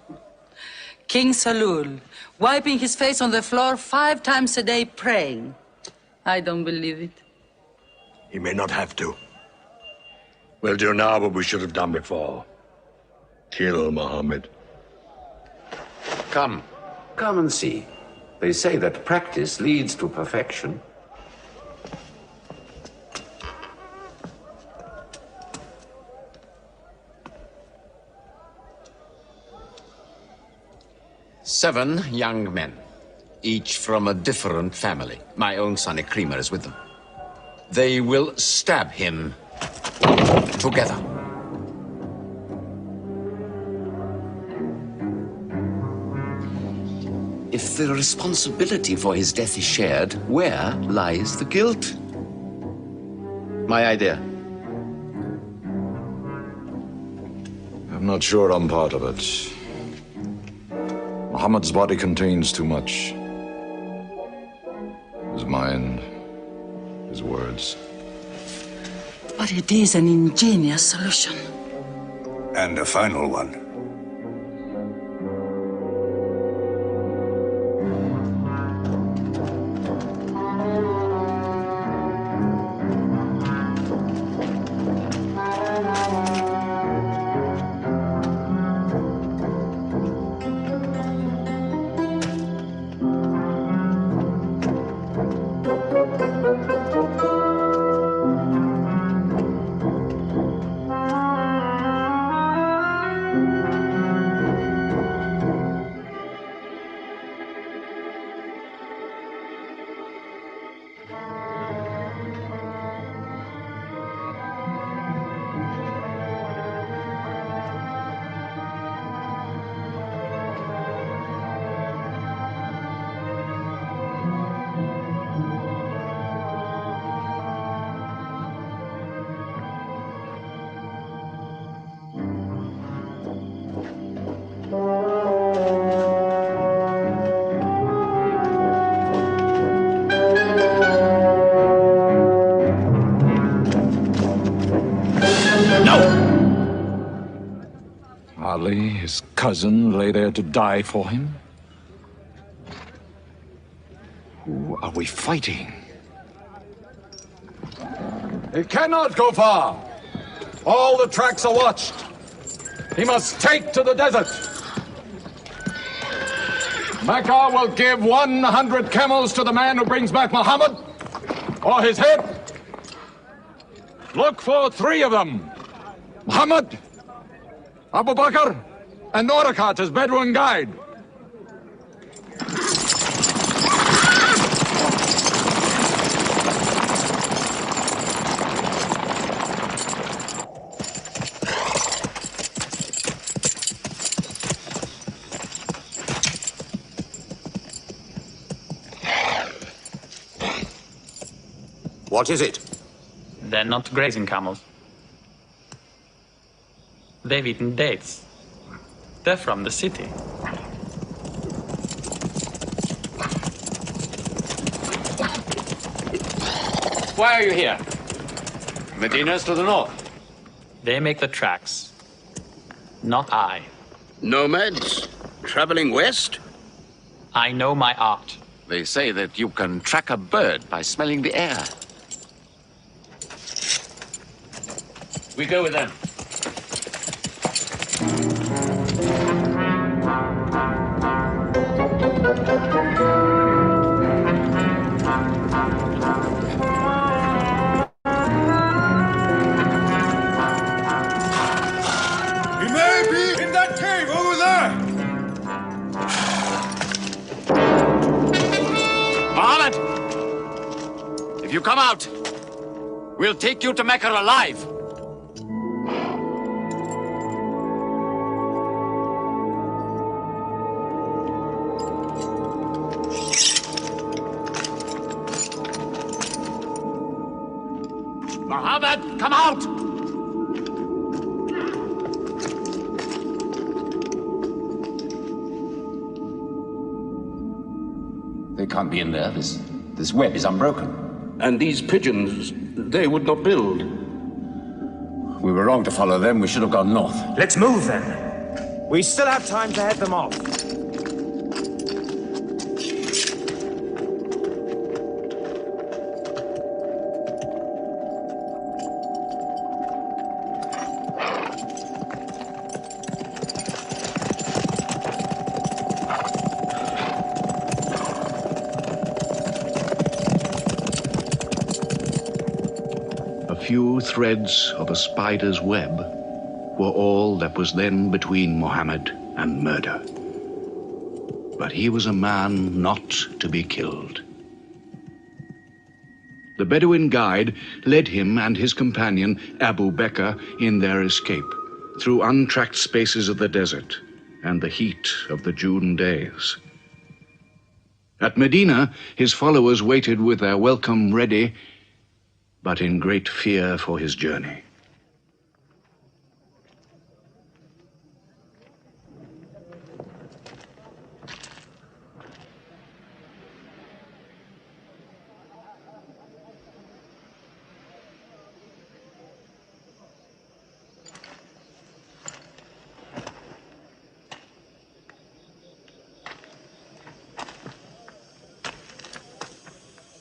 King Salul, wiping his face on the floor 5 times a day, praying. I don't believe it. He may not have to. We'll do now what we should have done before. Kill Muhammad. Come and see. They say that practice leads to perfection. Seven young men, each from a different family. My own son Ikrimah is with them. They will stab him together. If the responsibility for his death is shared, where lies the guilt? My idea. I'm not sure I'm part of it. Muhammad's body contains too much. His mind, his words. But it is an ingenious solution. And a final one. Ali, his cousin, lay there to die for him? Who are we fighting? He cannot go far. All the tracks are watched. He must take to the desert. Mecca will give 100 camels to the man who brings back Muhammad, or his head. Look for 3 of them. Muhammad, Abu Bakr, and Orakat as Bedouin guide. What is it? They're not grazing camels. They've eaten dates. They're from the city. Why are you here? Medina's to the north. They make the tracks. Not I. Nomads? Traveling west? I know my art. They say that you can track a bird by smelling the air. We go with them. He may be in that cave over there! Muhammad! If you come out, we'll take you to Mecca alive. Muhammad, come out! They can't be in there. This web is unbroken. And these pigeons, they would not build. We were wrong to follow them. We should have gone north. Let's move then. We still have time to head them off. Few threads of a spider's web were all that was then between Muhammad and murder. But he was a man not to be killed. The Bedouin guide led him and his companion, Abu Bakr, in their escape through untracked spaces of the desert and the heat of the June days. At Medina, his followers waited with their welcome ready, but in great fear for his journey.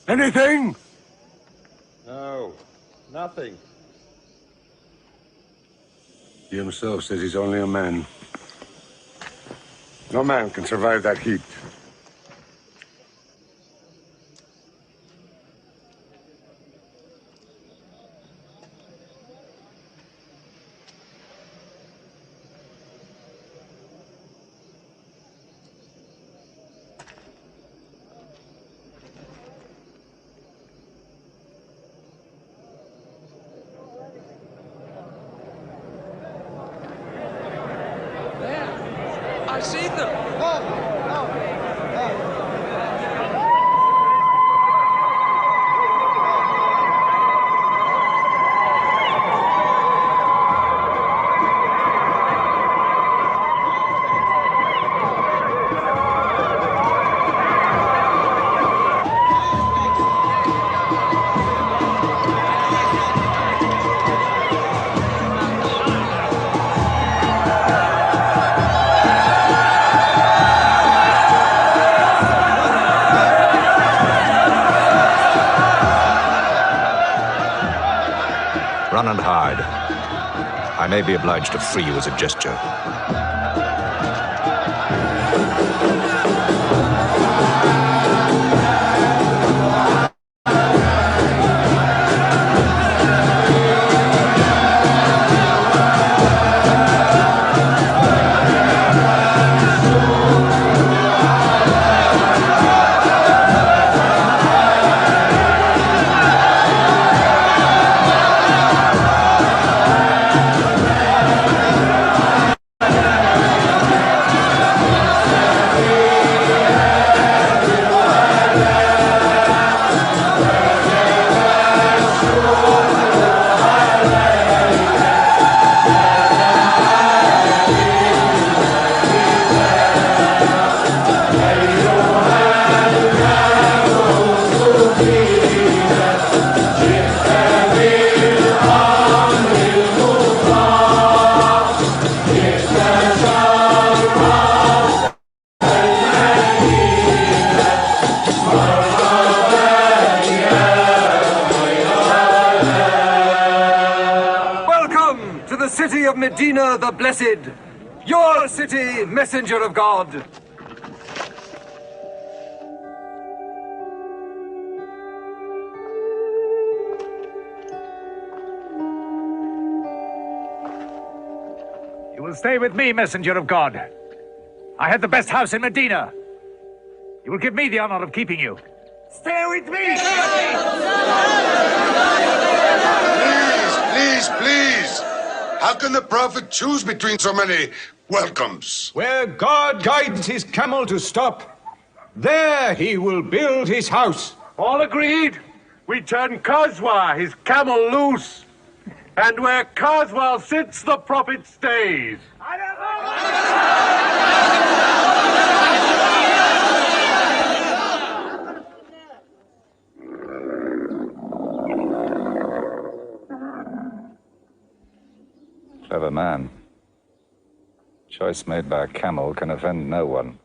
Anything? No, nothing. He himself says he's only a man. No man can survive that heat. I see them. and hide. I may be obliged to free you as a gesture. Medina the Blessed, your city, messenger of God. You will stay with me, messenger of God. I had the best house in Medina. You will give me the honor of keeping you. Stay with me! Please! How can the Prophet choose between so many welcomes? Where God guides his camel to stop, there he will build his house. All agreed? We turn Khazwa, his camel, loose. And where Khazwa sits, the Prophet stays. Clever man. Choice made by a camel can offend no one.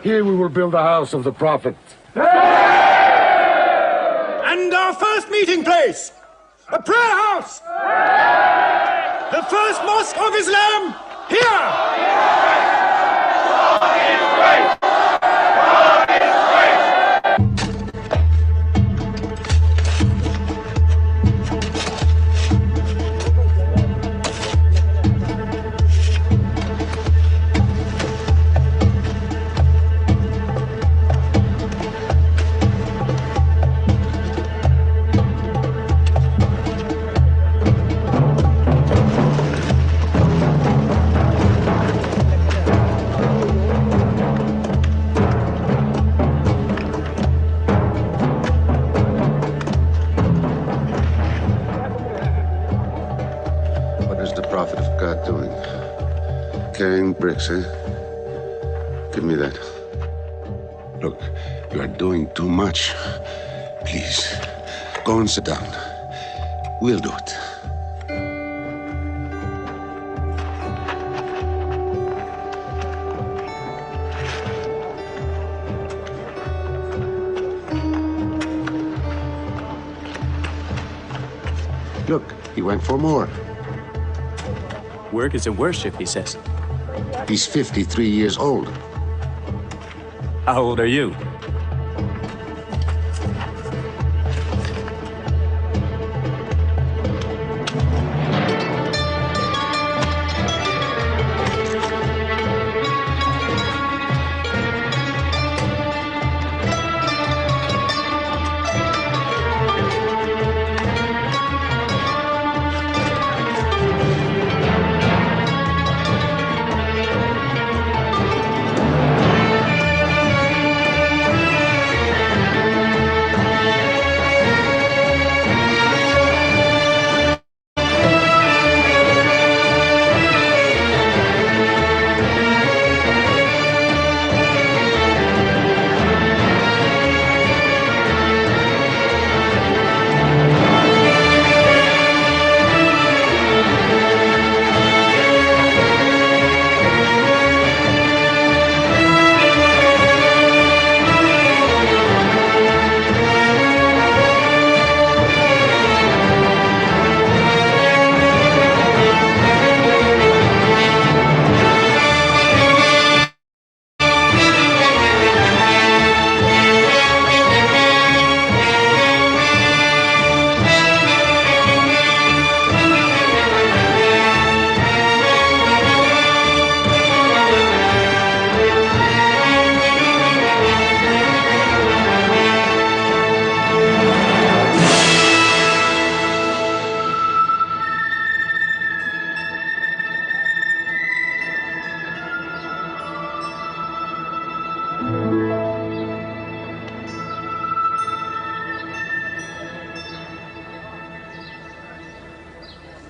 Here we will build the house of the Prophet. And our first meeting place, a prayer house. The first mosque of Islam, here. Carrying bricks, eh? Give me that. Look, you are doing too much. Please, go and sit down. We'll do it. Look, he went for more. Work is a worship, he says. He's 53 years old. How old are you?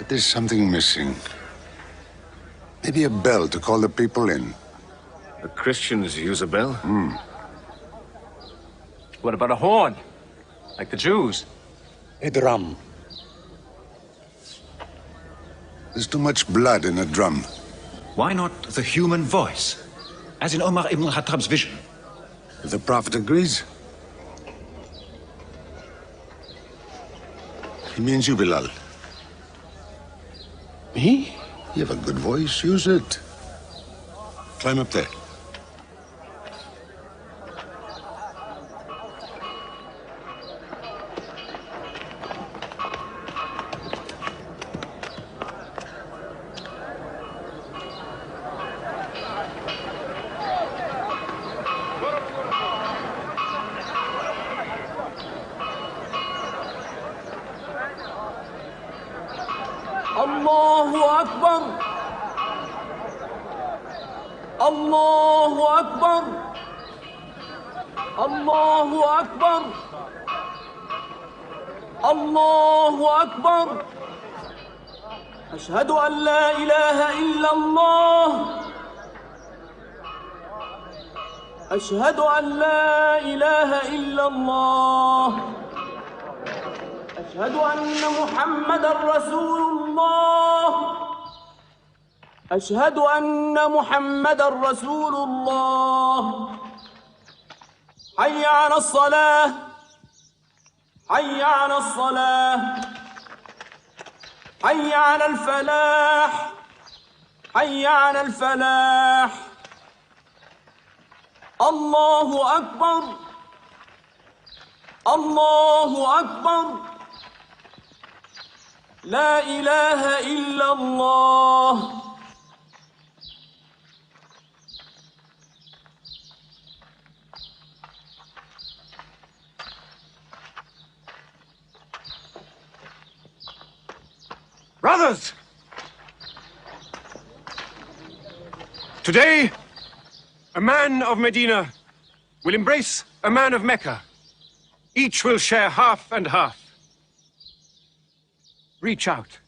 There's something missing. Maybe a bell to call the people in. The Christians use a bell? What about a horn? Like the Jews? A drum. There's too much blood in a drum. Why not the human voice? As in Omar ibn al-Khattab's vision. If the Prophet agrees. He means you, Bilal. Me? You have a good voice. Use it. Climb up there. الله أكبر الله أكبر الله أكبر الله أكبر أشهد أن لا إله إلا الله أشهد أن لا إله إلا الله أشهد أن محمدًا رسول الله أشهد أن محمدًا رسول الله حي على الصلاة حي على الصلاة حي على الفلاح حي على الفلاح الله أكبر الله أكبر لا إله إلا الله Brothers! Today, a man of Medina will embrace a man of Mecca. Each will share half and half. Reach out.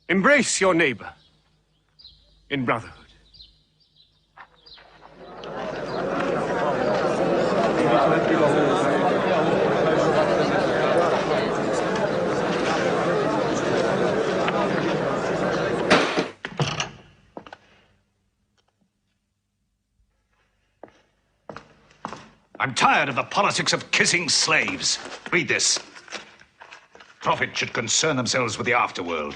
Embrace your neighbor in brotherhood. I'm tired of the politics of kissing slaves. Read this. Prophets should concern themselves with the afterworld.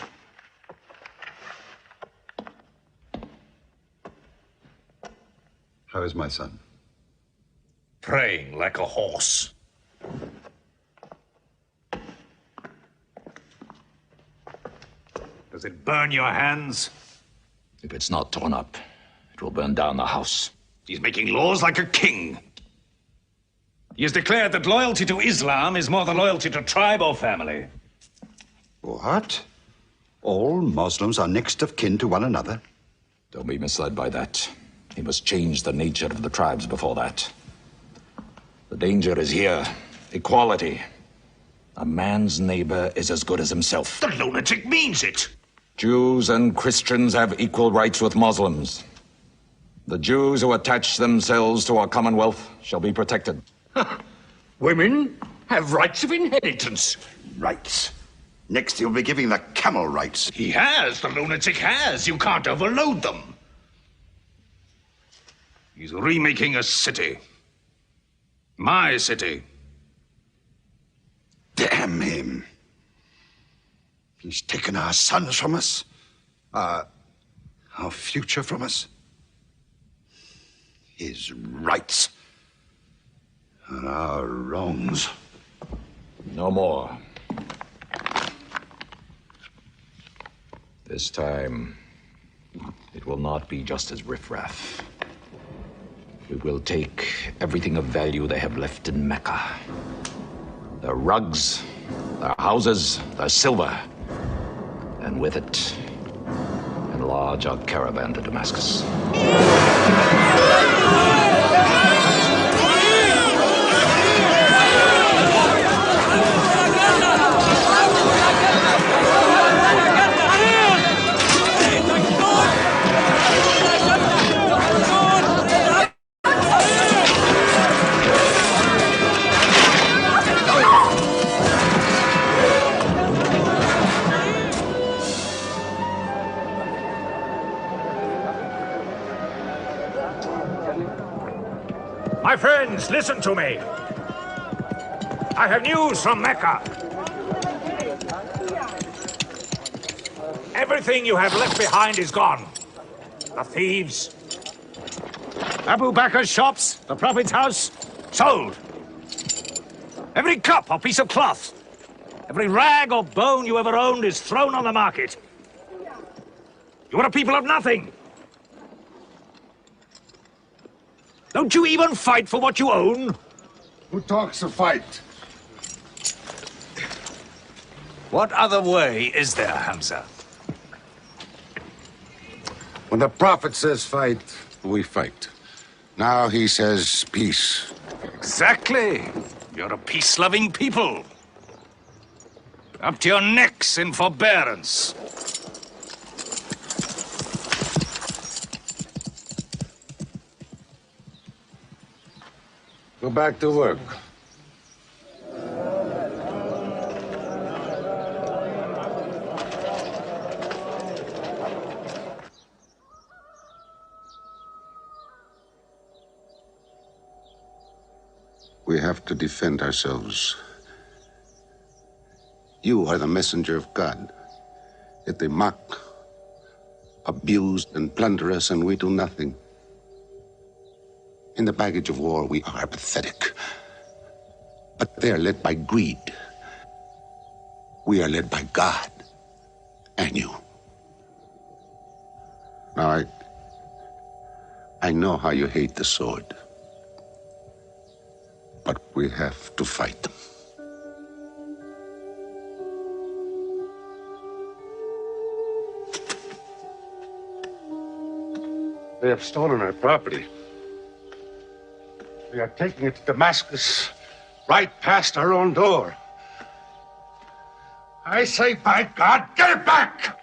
How is my son? Praying like a horse. Does it burn your hands? If it's not torn up, it will burn down the house. He's making laws like a king. He has declared that loyalty to Islam is more than loyalty to tribe or family. What? All Muslims are next of kin to one another? Don't be misled by that. He must change the nature of the tribes before that. The danger is here. Equality. A man's neighbor is as good as himself. The lunatic means it. Jews and Christians have equal rights with Muslims. The Jews who attach themselves to our commonwealth shall be protected. Women have rights of inheritance. Rights? Next he'll be giving the camel rights. He has. The lunatic has. You can't overload them. He's remaking a city. My city. Damn him. He's taken our sons from us. Our future from us. His rights. And our wrongs. No more. This time, it will not be just as riffraff. We will take everything of value they have left in Mecca. Their rugs, their houses, their silver. And with it, enlarge our caravan to Damascus. My friends, listen to me. I have news from Mecca. Everything you have left behind is gone. The thieves, Abu Bakr's shops, the Prophet's house, sold. Every cup or piece of cloth, every rag or bone you ever owned is thrown on the market. You are a people of nothing. Don't you even fight for what you own? Who talks of fight? What other way is there, Hamza? When the Prophet says fight, we fight. Now he says peace. Exactly. You're a peace-loving people. Up to your necks in forbearance. Go back to work. We have to defend ourselves. You are the messenger of God. Yet they mock, abuse, and plunder us, and we do nothing. In the baggage of war, we are pathetic. But they are led by greed. We are led by God and you. Now, I know how you hate the sword. But we have to fight them. They have stolen our property. We are taking it to Damascus, right past our own door. I say, by God, get it back!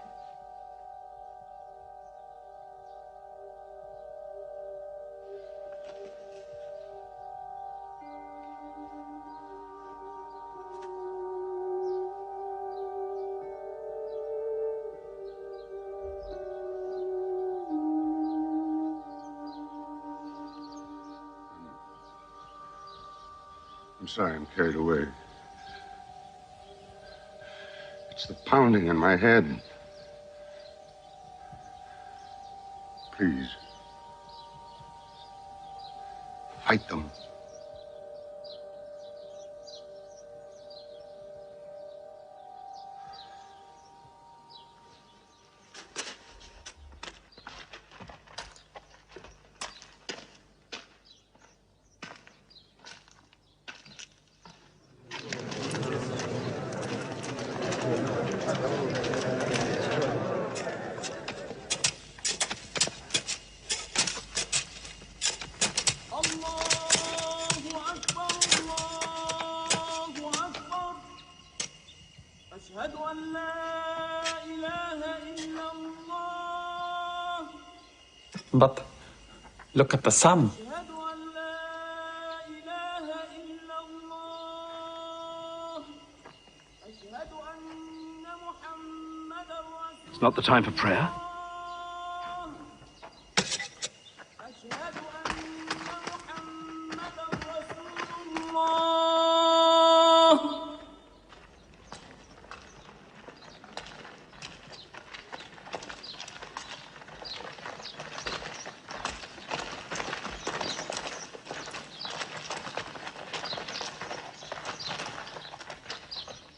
I'm sorry, I'm carried away. It's the pounding in my head. Please. Fight them. But look at the sun. It's not the time for prayer.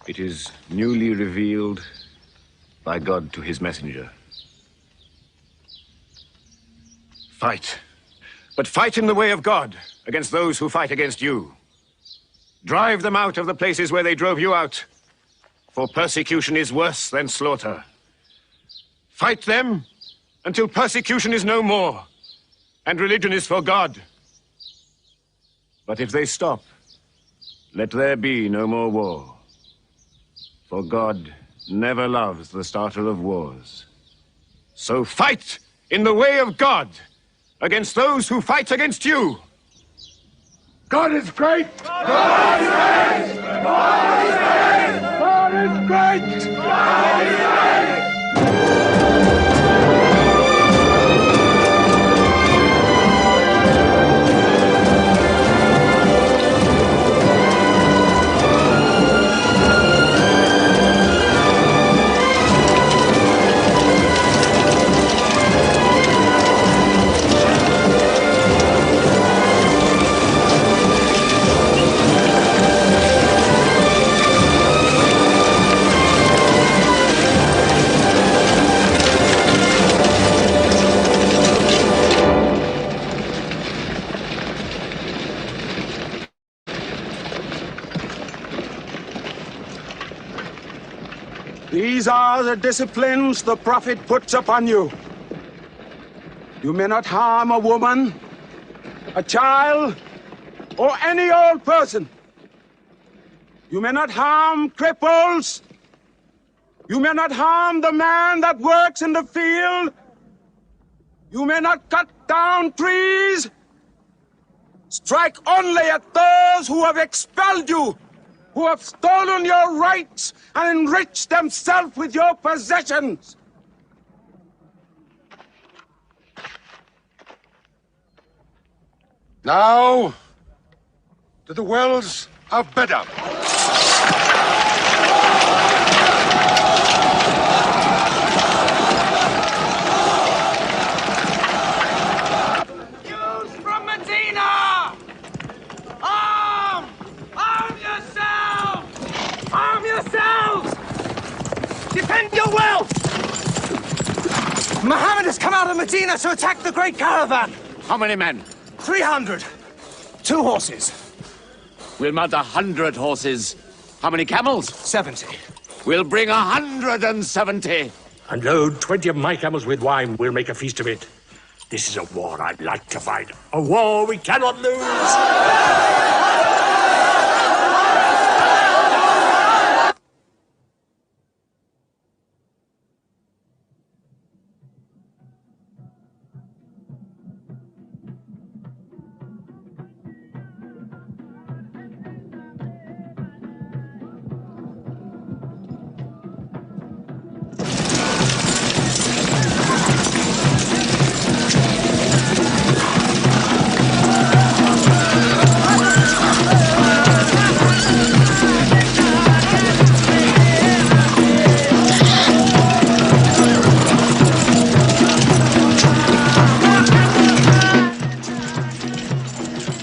It is newly revealed by God to his messenger. Fight. But fight in the way of God against those who fight against you. Drive them out of the places where they drove you out, for persecution is worse than slaughter. Fight them until persecution is no more and religion is for God. But if they stop, let there be no more war. For God never loves the starter of wars. So fight in the way of God against those who fight against you. God is great! God is great! God is great! God is great! God is great! These are the disciplines the prophet puts upon you. You may not harm a woman, a child, or any old person. You may not harm cripples. You may not harm the man that works in the field. You may not cut down trees. Strike only at those who have expelled you, who have stolen your rights and enriched themselves with your possessions. Now, to the wells of Bedab. Youths from Medina! Arm! Arm yourselves! Arm yourselves! Defend your wealth! Muhammad has come out of Medina to attack the great caravan. How many men? 300. 2 horses. We'll mount 100 horses. How many camels? 70. We'll bring 170. And load 20 of my camels with wine. We'll make a feast of it. This is a war I'd like to fight. A war we cannot lose.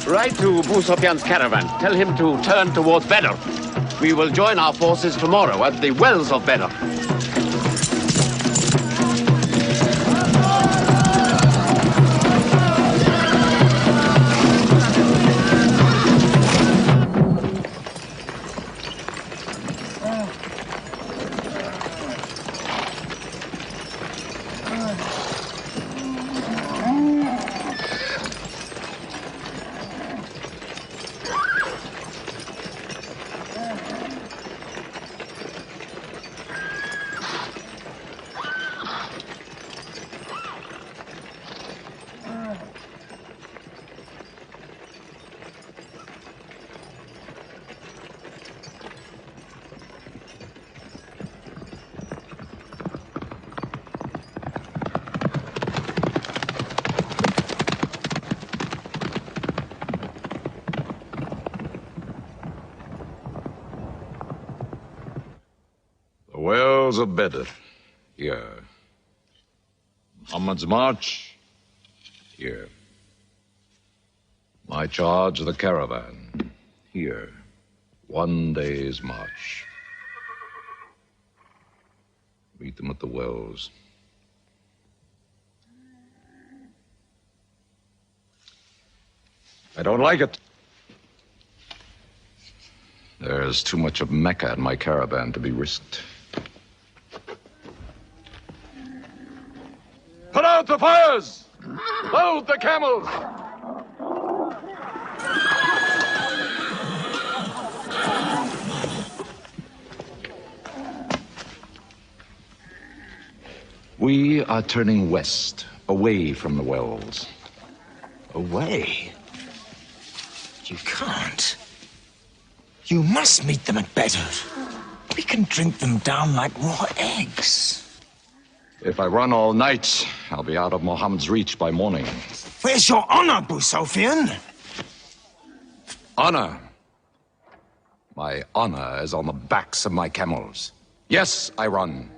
Write to Abu Sufyan's caravan. Tell him to turn towards Badr. We will join our forces tomorrow at the wells of Badr. Wells of Badr, here. Muhammad's march, here. My charge of the caravan, here. 1 day's march. Meet them at the wells. I don't like it. There's too much of Mecca in my caravan to be risked. Put out the fires! Load the camels! We are turning west, away from the wells. Away? You can't. You must meet them at Badr. We can drink them down like raw eggs. If I run all night, I'll be out of Muhammad's reach by morning. Where's your honor, Abu Sufyan? Honor? My honor is on the backs of my camels. Yes, I run.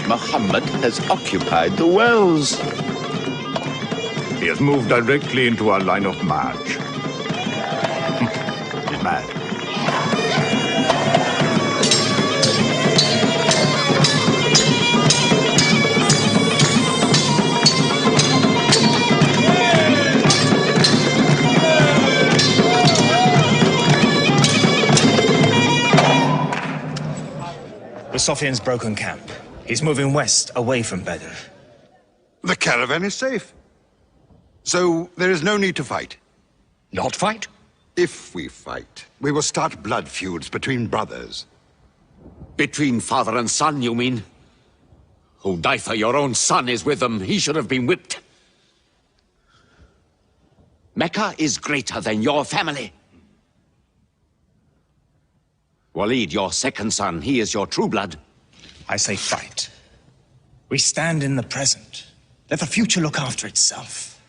Muhammad has occupied the wells. He has moved directly into our line of march. He's mad. Sufyan's broken camp. He's moving west, away from Badr. The caravan is safe. So there is no need to fight. Not fight? If we fight, we will start blood feuds between brothers. Between father and son, you mean? Hudayfa, your own son, is with them. He should have been whipped. Mecca is greater than your family. Walid, your second son, he is your true blood. I say fight. We stand in the present. Let the future look after itself.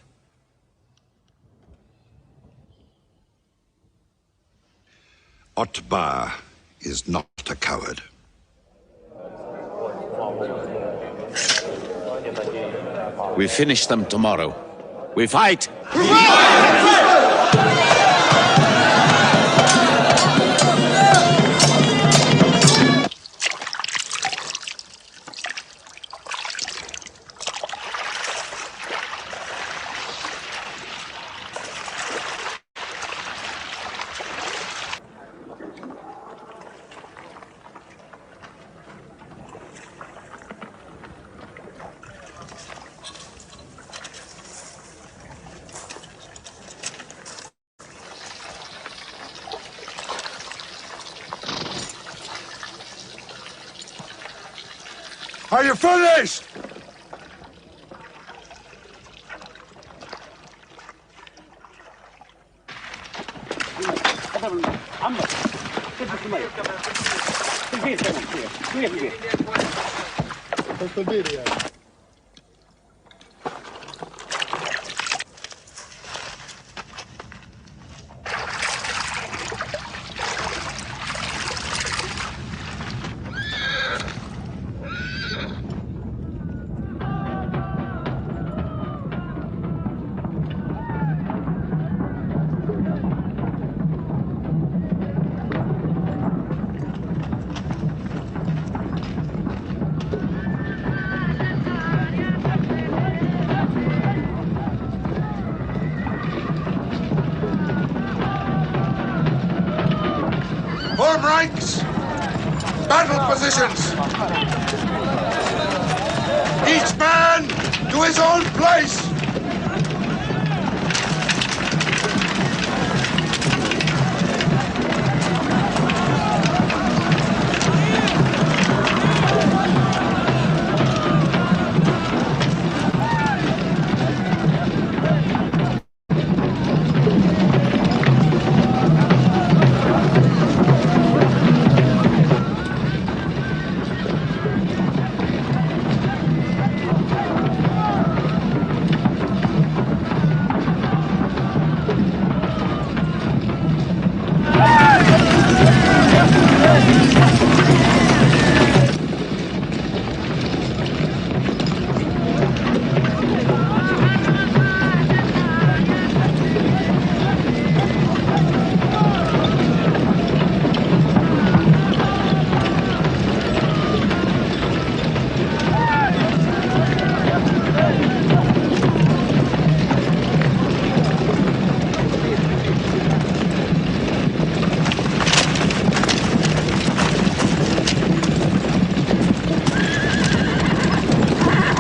Otbar is not a coward. We finish them tomorrow. We fight! Are you finished? Form ranks! Battle positions! Each man to his own place!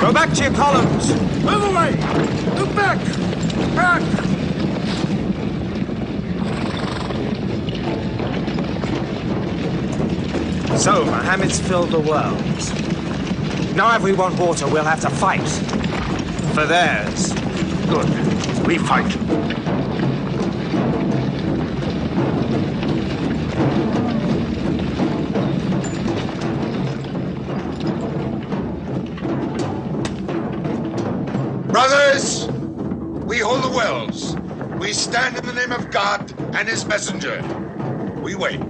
Go back to your columns! Move away! Move back! Back! So, Mohammed's filled the world. Now if we want water, we'll have to fight. For theirs. Good. We fight. Brothers, we hold the wells. We stand in the name of God and his messenger. We wait.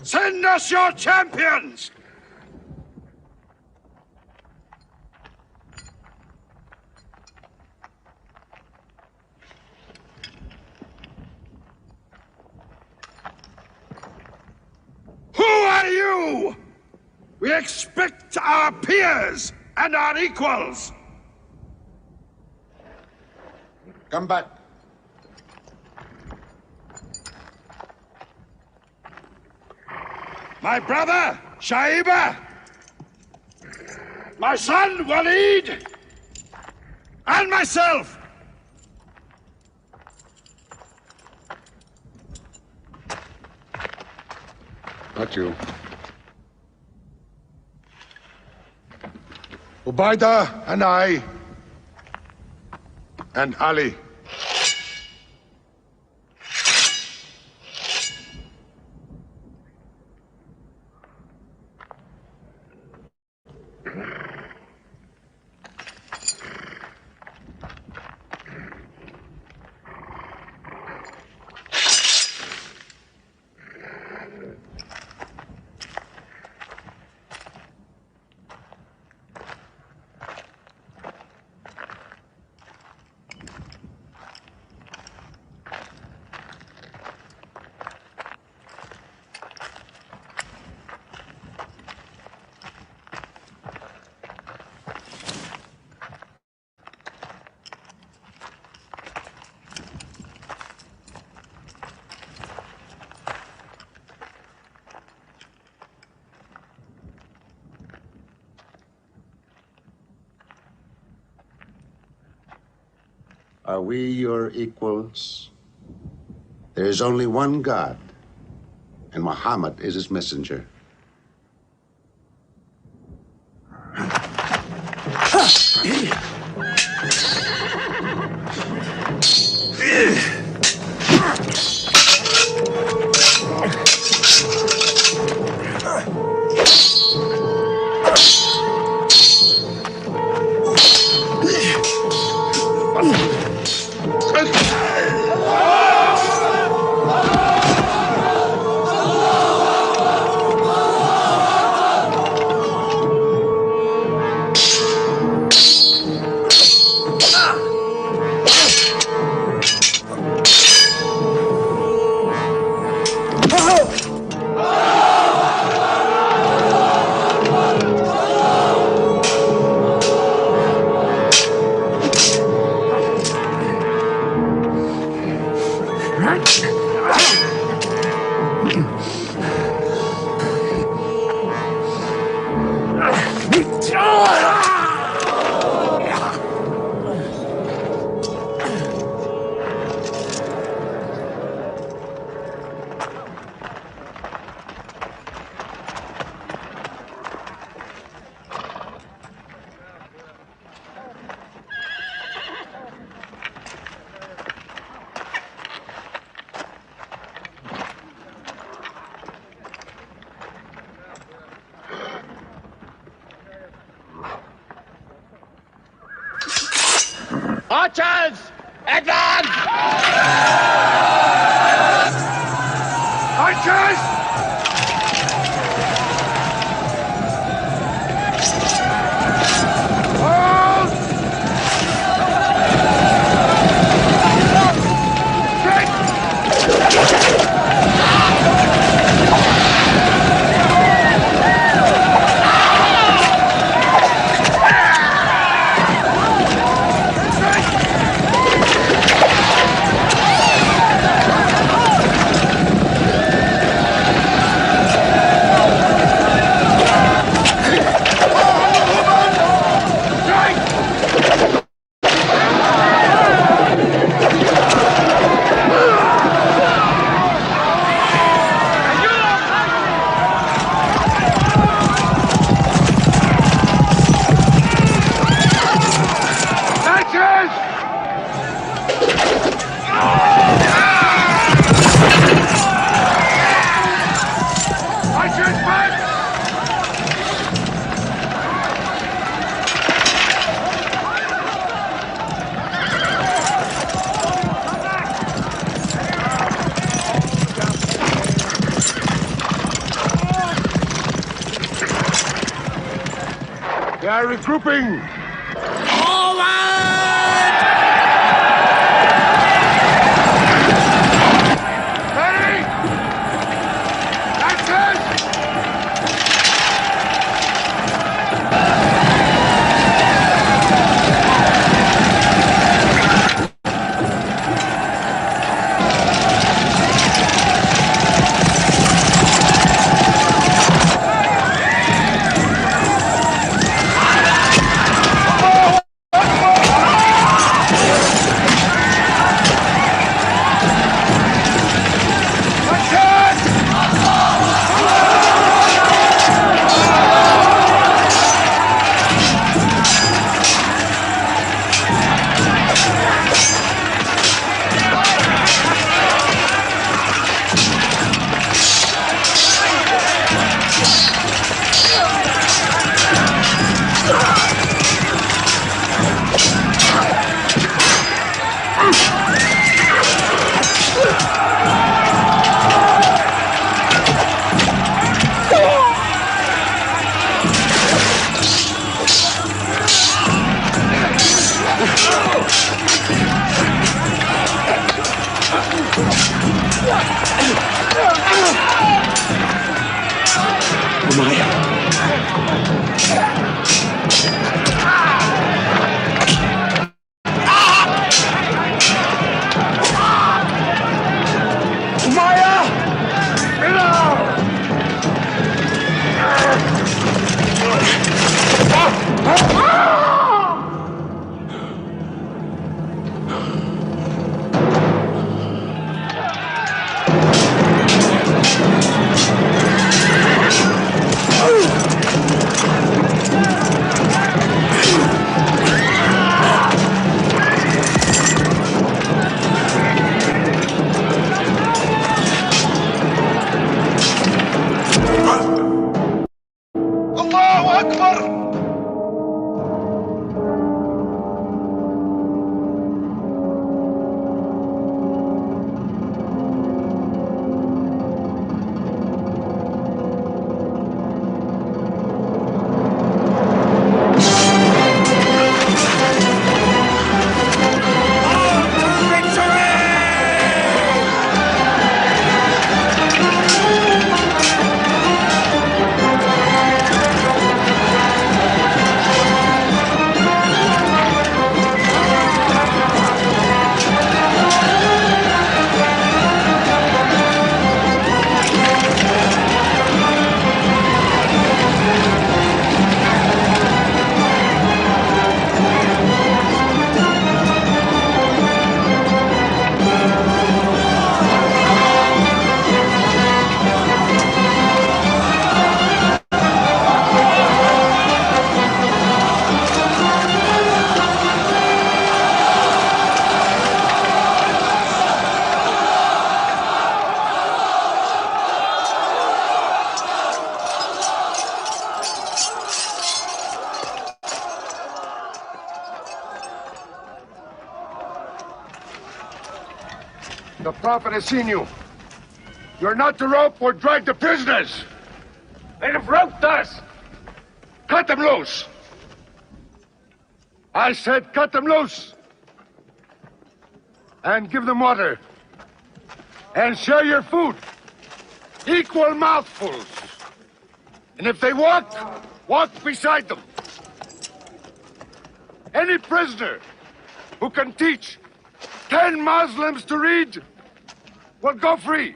Send us your champions! Who are you? We expect our peers and our equals. Come back. My brother, Shaiba. My son, Walid. And myself. Not you. Ubaida and I. And Ali. Are we your equals? There is only one God, and Muhammad is his messenger. Archers, advance! Archers! are regrouping. Ready? That's it! The Prophet has seen you. You're not to rope or drag the prisoners. They have roped us. Cut them loose. I said cut them loose. And give them water. And share your food. Equal mouthfuls. And if they walk, walk beside them. Any prisoner who can teach 10 Muslims to read will go free.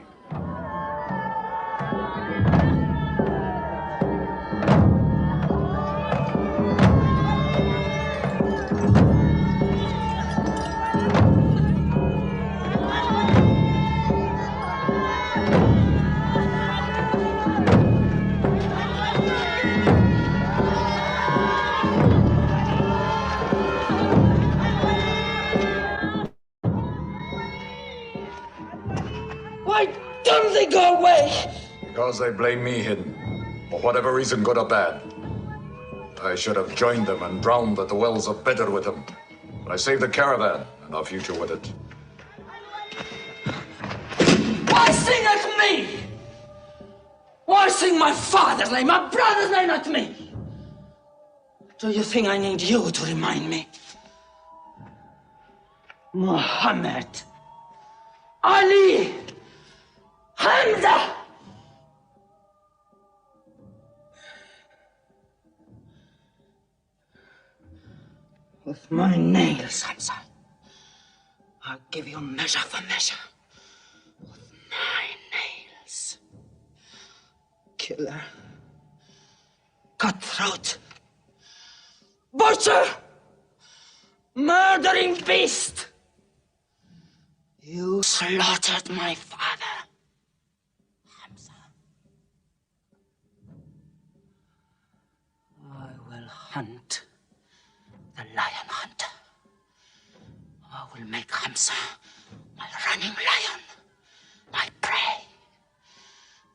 Why don't they go away? Because they blame me, Hidden. For whatever reason, good or bad. I should have joined them and drowned at the wells of Bedr with them. But I saved the caravan and our future with it. Why sing at me? Why sing my father's name, my brother's name at me? Do you think I need you to remind me? Muhammad, Ali, Hamza! With my nails, Hamza, I'll give you measure for measure. With my nails. Killer. Cutthroat. Butcher! Murdering beast! You slaughtered my father, Hamza. I will hunt the lion hunter. I will make Hamza my running lion, my prey.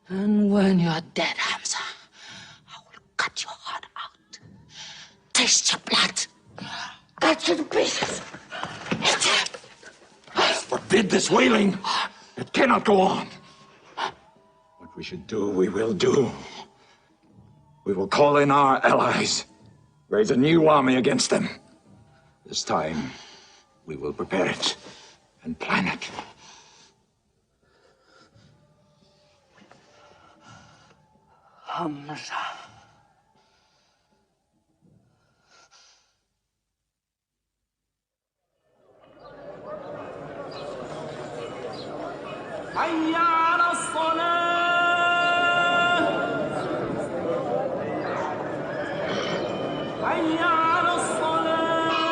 And when you are dead, Hamza, I will cut your heart out, taste your blood, cut you to pieces, eat it. Forbid this wailing. It cannot go on. What we should do, we will do. We will call in our allies, raise a new army against them. This time, we will prepare it and plan it. Hamza. حي على الصلاة حي على الصلاة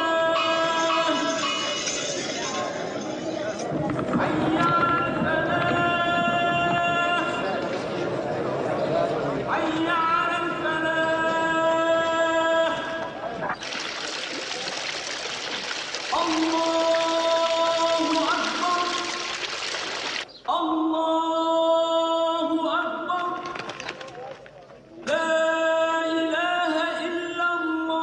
حي على الفلاح حي على الفلاح الله أكبر الله أكبر لا إله إلا الله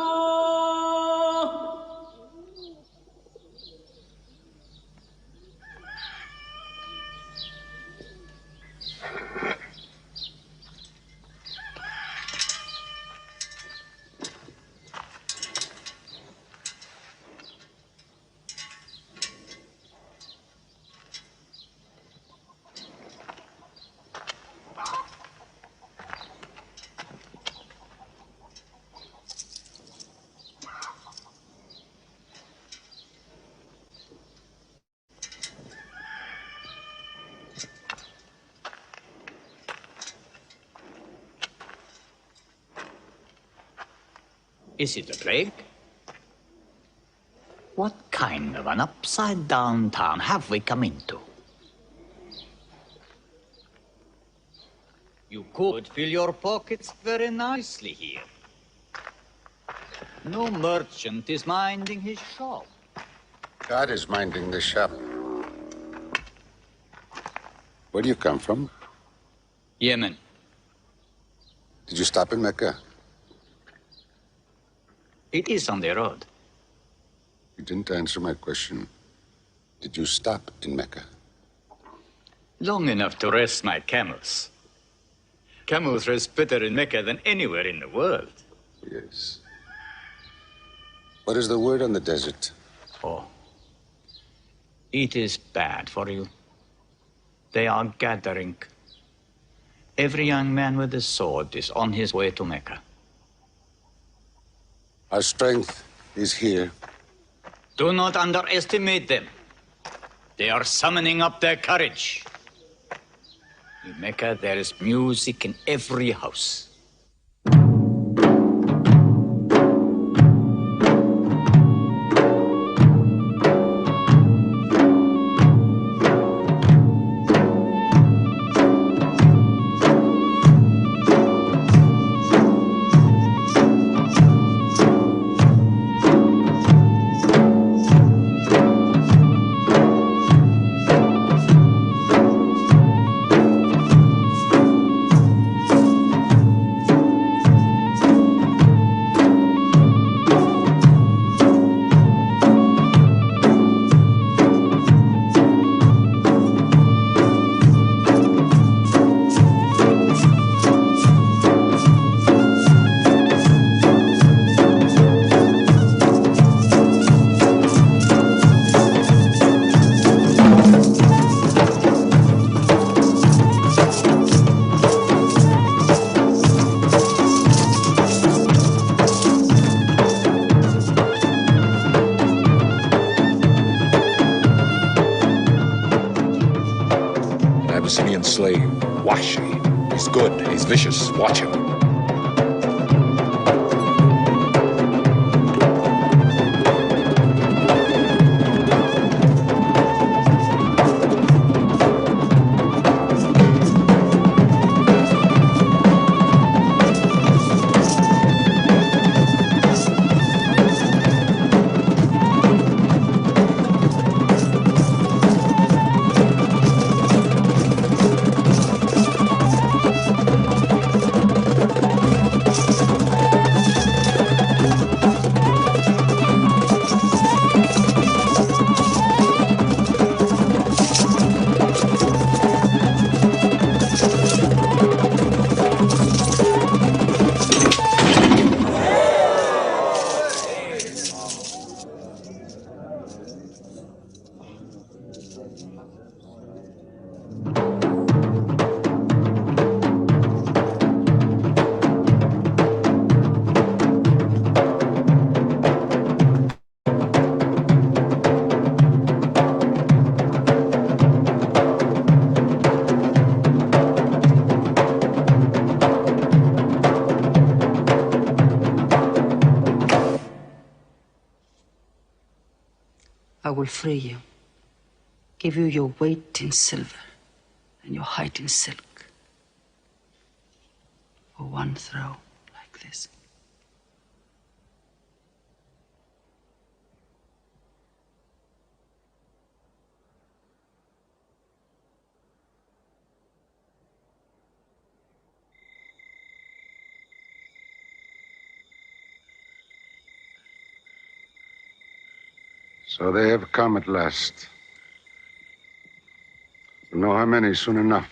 Is it a plague? What kind of an upside-down town have we come into? You could fill your pockets very nicely here. No merchant is minding his shop. God is minding the shop. Where do you come from? Yemen. Did you stop in Mecca? It is on the road. You didn't answer my question. Did you stop in Mecca? Long enough to rest my camels. Camels rest better in Mecca than anywhere in the world. Yes. What is the word on the desert? Oh. It is bad for you. They are gathering. Every young man with a sword is on his way to Mecca. Our strength is here. Do not underestimate them. They are summoning up their courage. In Mecca, there is music in every house. Abyssinian slave, Wahshi. He's good, he's vicious. Watch him. I will free you, give you your weight in silver and your height in silk for one throw like this. So they have come at last. We'll know how many soon enough.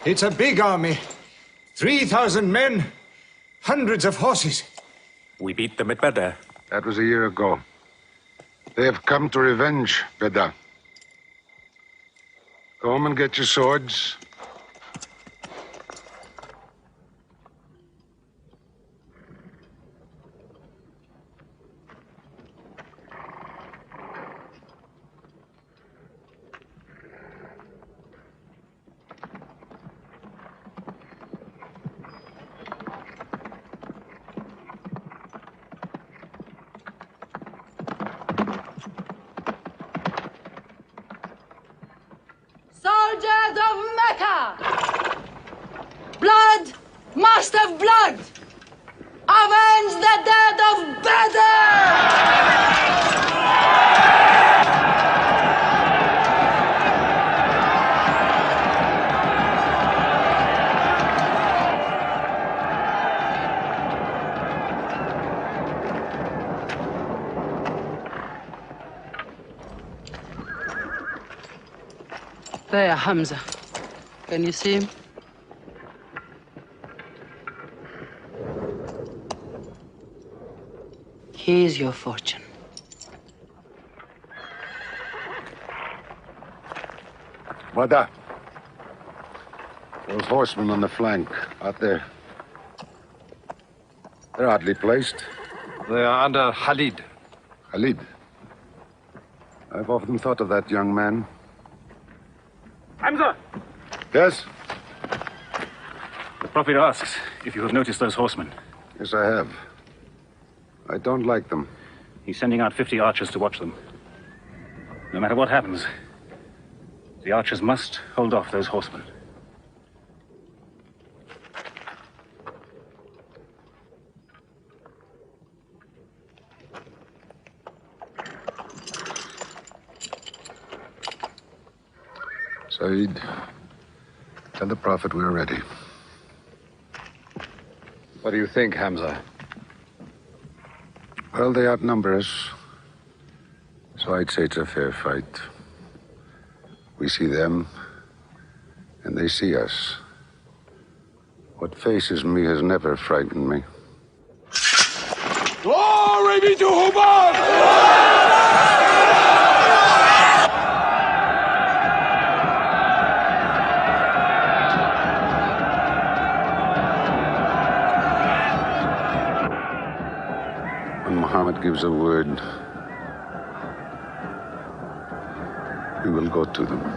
It's a big army. 3,000 men, hundreds of horses. We beat them at Badr. That was a year ago. They have come to revenge, Badr. Go home and get your swords. Soldiers of Mecca! Blood must have blood! Avenge the dead of Badr! There, Hamza. Can you see him? Here's your fortune. Badr. Those horsemen on the flank, out there. They're oddly placed. They are under Khalid. Khalid? I've often thought of that young man. Hamza! Yes? The Prophet asks if you have noticed those horsemen. Yes, I have. I don't like them. He's sending out 50 archers to watch them. No matter what happens, the archers must hold off those horsemen. Saeed, tell the Prophet we're ready. What do you think, Hamza? Well, they outnumber us. So I'd say it's a fair fight. We see them, and they see us. What faces me has never frightened me. Glory be to Hubbard! gives a word, we will go to them.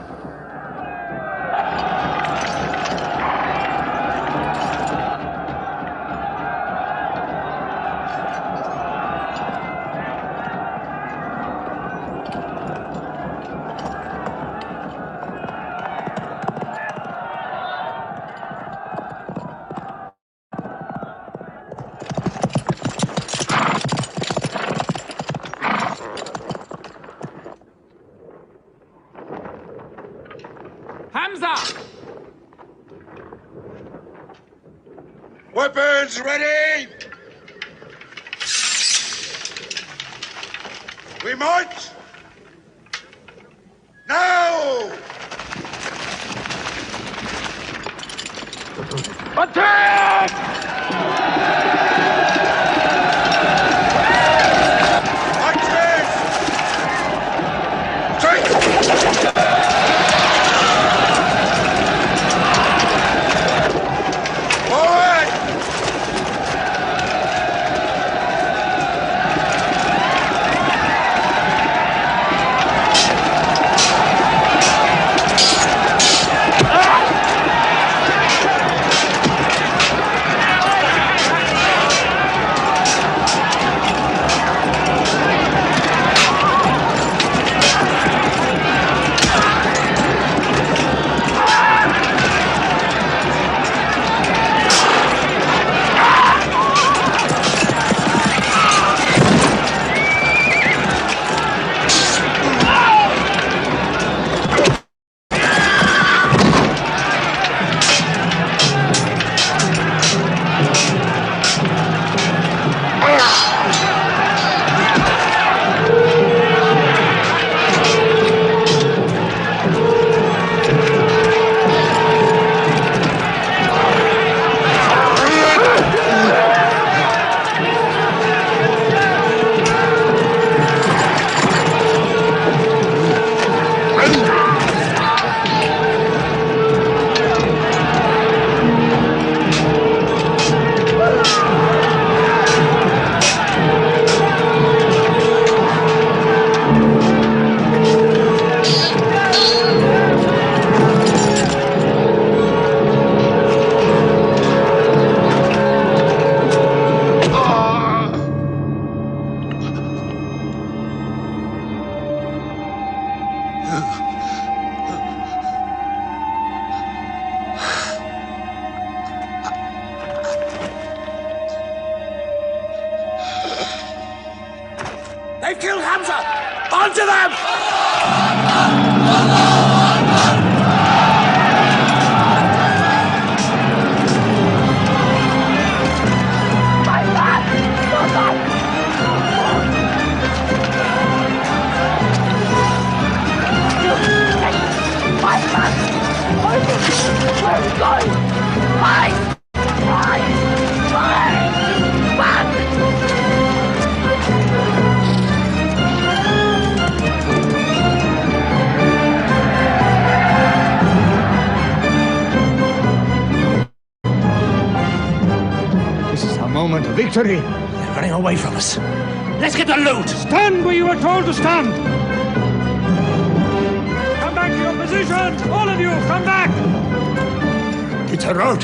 Weapons ready! We march! Now! Attack! They've killed Hamza! Onto them! This is our moment of victory. They're running away from us. Let's get the loot! Stand where you were told to stand! Come back to your positions! All of you, come back! It's a rout.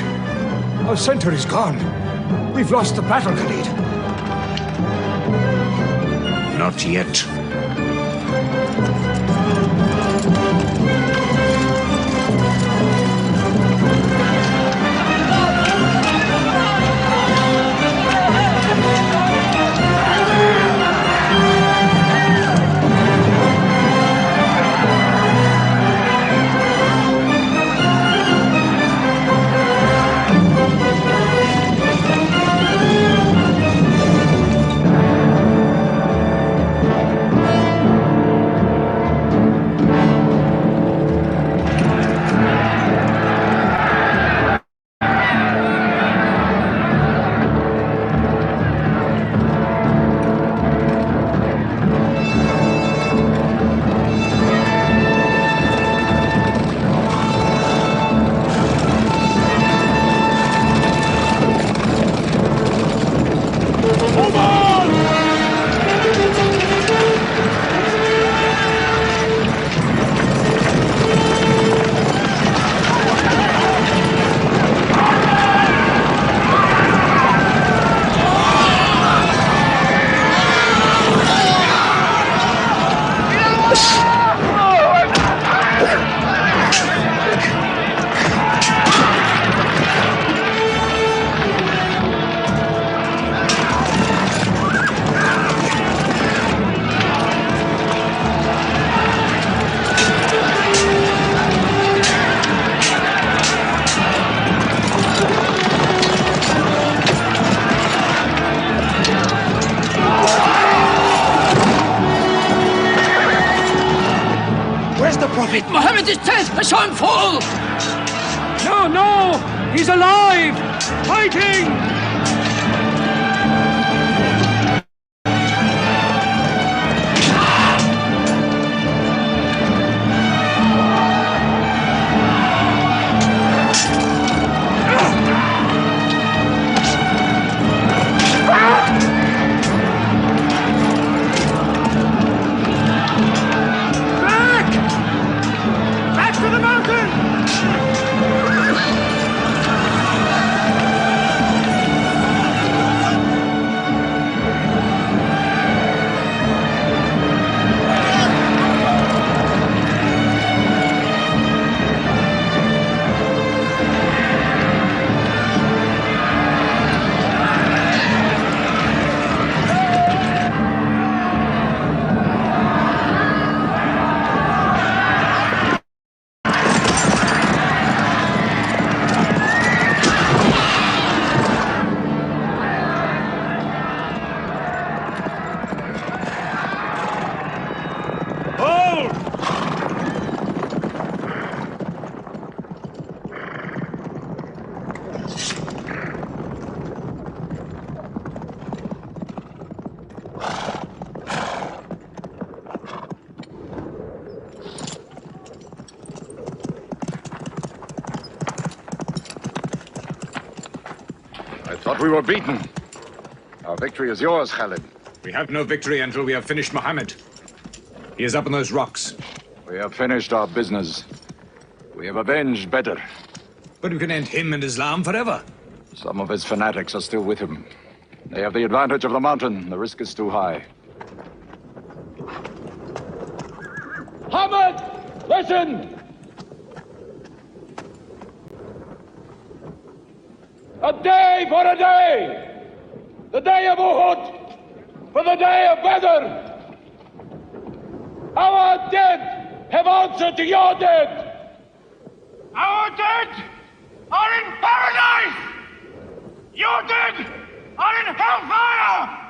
Our center is gone. We've lost the battle, Khalid. Not yet. Mohammed is dead! I saw him fall! No! He's alive! Fighting! We were beaten. Our victory is yours, Khalid. We have no victory until we have finished Muhammad. He is up on those rocks. We have finished our business. We have avenged Badr. But we can end him and Islam forever. Some of his fanatics are still with him. They have the advantage of the mountain. The risk is too high. Muhammad, listen! A day for a day! The day of Uhud! For the day of Badr! Our dead have answered to your dead! Our dead are in paradise! Your dead are in hellfire!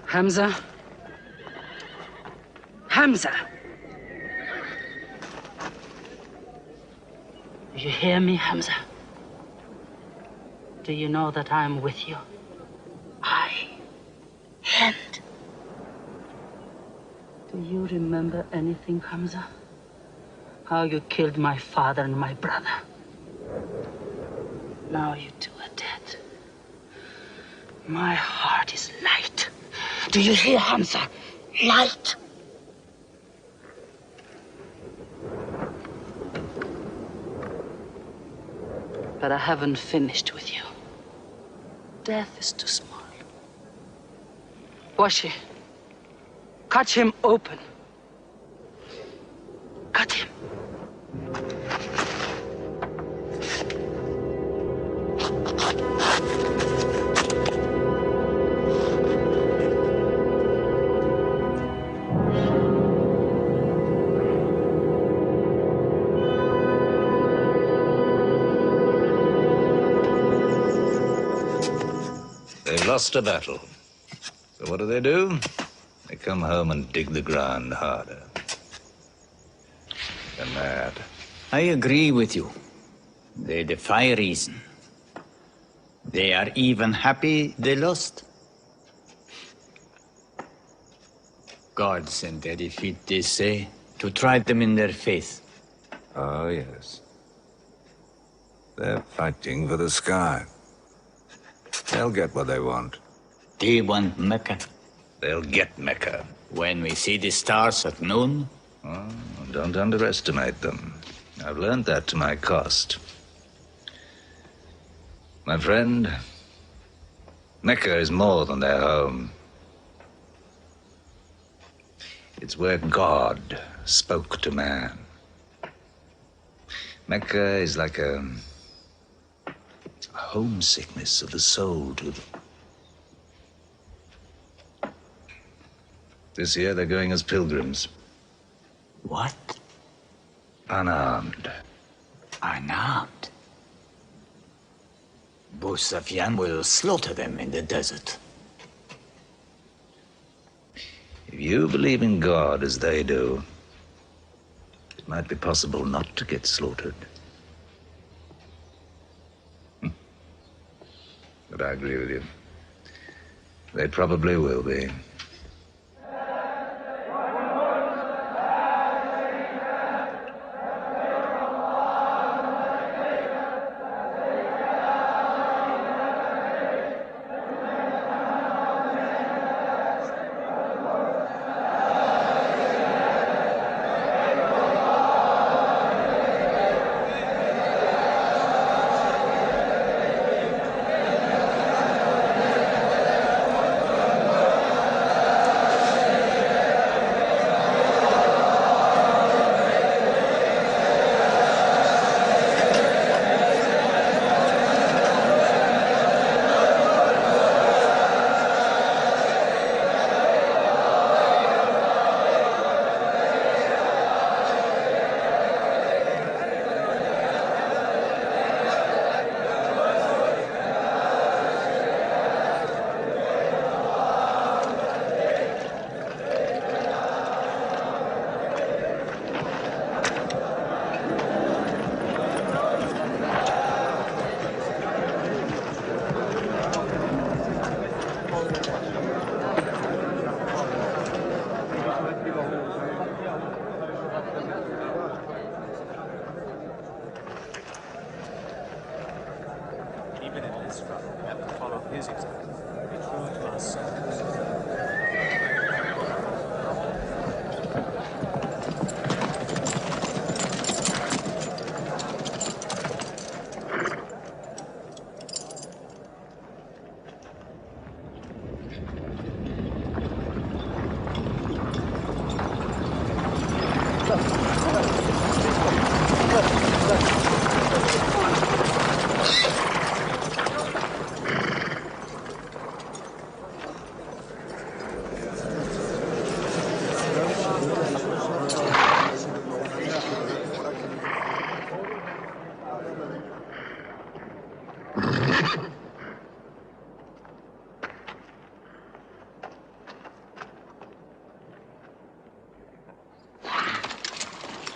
Hamza? Hamza! Do you hear me, Hamza? Do you know that I am with you? And do you remember anything, Hamza? How you killed my father and my brother? Now you two are dead. My heart is light. Do you hear, Hamza? Light. But I haven't finished with you. Death is too small. Washi, cut him open. Cut him. They've lost a battle. So what do? They come home and dig the ground harder. They're mad. I agree with you. They defy reason. They are even happy they lost. God sent their defeat, they say, to try them in their faith. Oh, yes. They're fighting for the sky. They'll get what they want. They want Mecca. They'll get Mecca. When we see the stars at noon? Oh, don't underestimate them. I've learned that to my cost. My friend, Mecca is more than their home. It's where God spoke to man. Mecca is like a homesickness of the soul to them. This year they're going as pilgrims. What? Unarmed. Unarmed? Abu Sufyan will slaughter them in the desert. If you believe in God as they do, it might be possible not to get slaughtered. But I agree with you. They probably will be.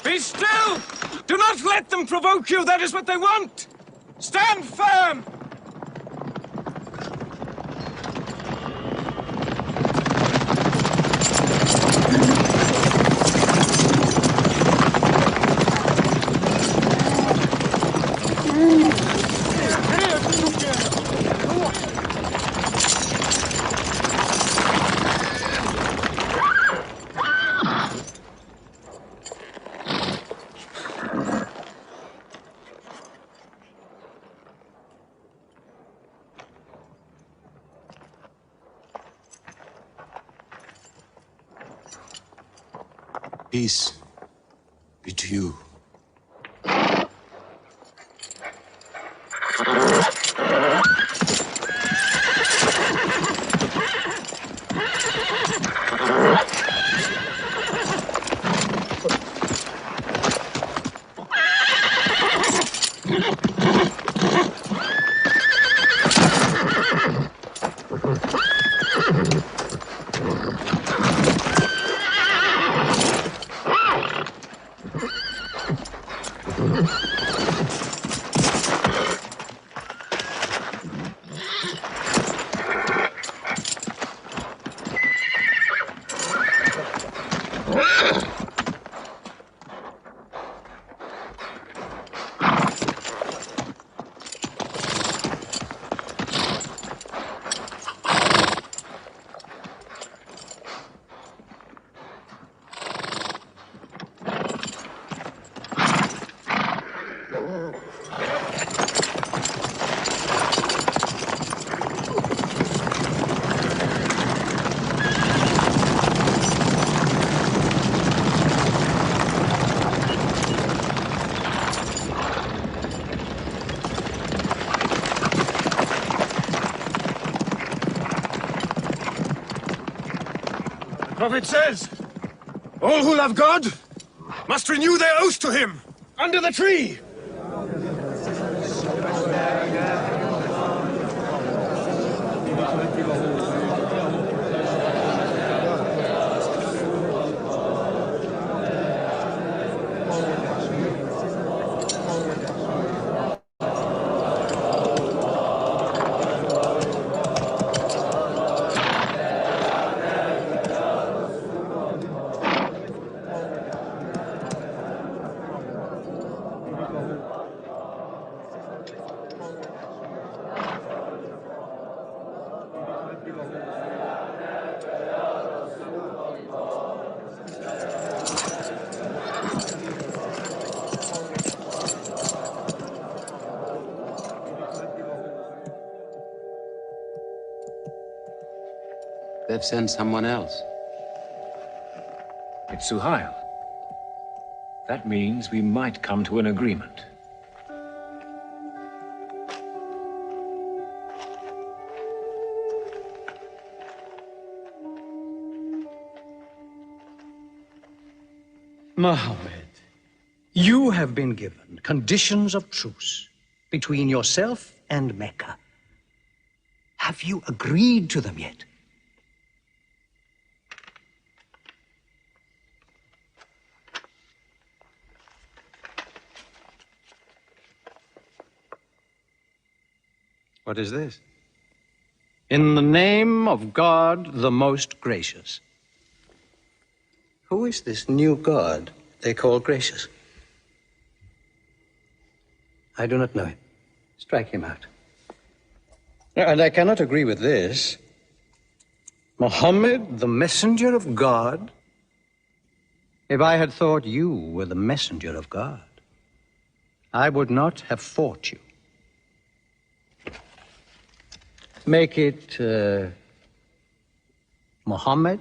Be still! Do not let them provoke you! That is what they want! Stand firm! Peace be to you. Prophet says, all who love God must renew their oath to him under the tree. They've sent someone else. It's Suhail. That means we might come to an agreement. Mohammed, you have been given conditions of truce between yourself and Mecca. Have you agreed to them yet? What is this? In the name of God, the most gracious. Who is this new God they call gracious? I do not know him. Strike him out. And I cannot agree with this. Muhammad, the messenger of God? If I had thought you were the messenger of God, I would not have fought you. Make it Muhammad,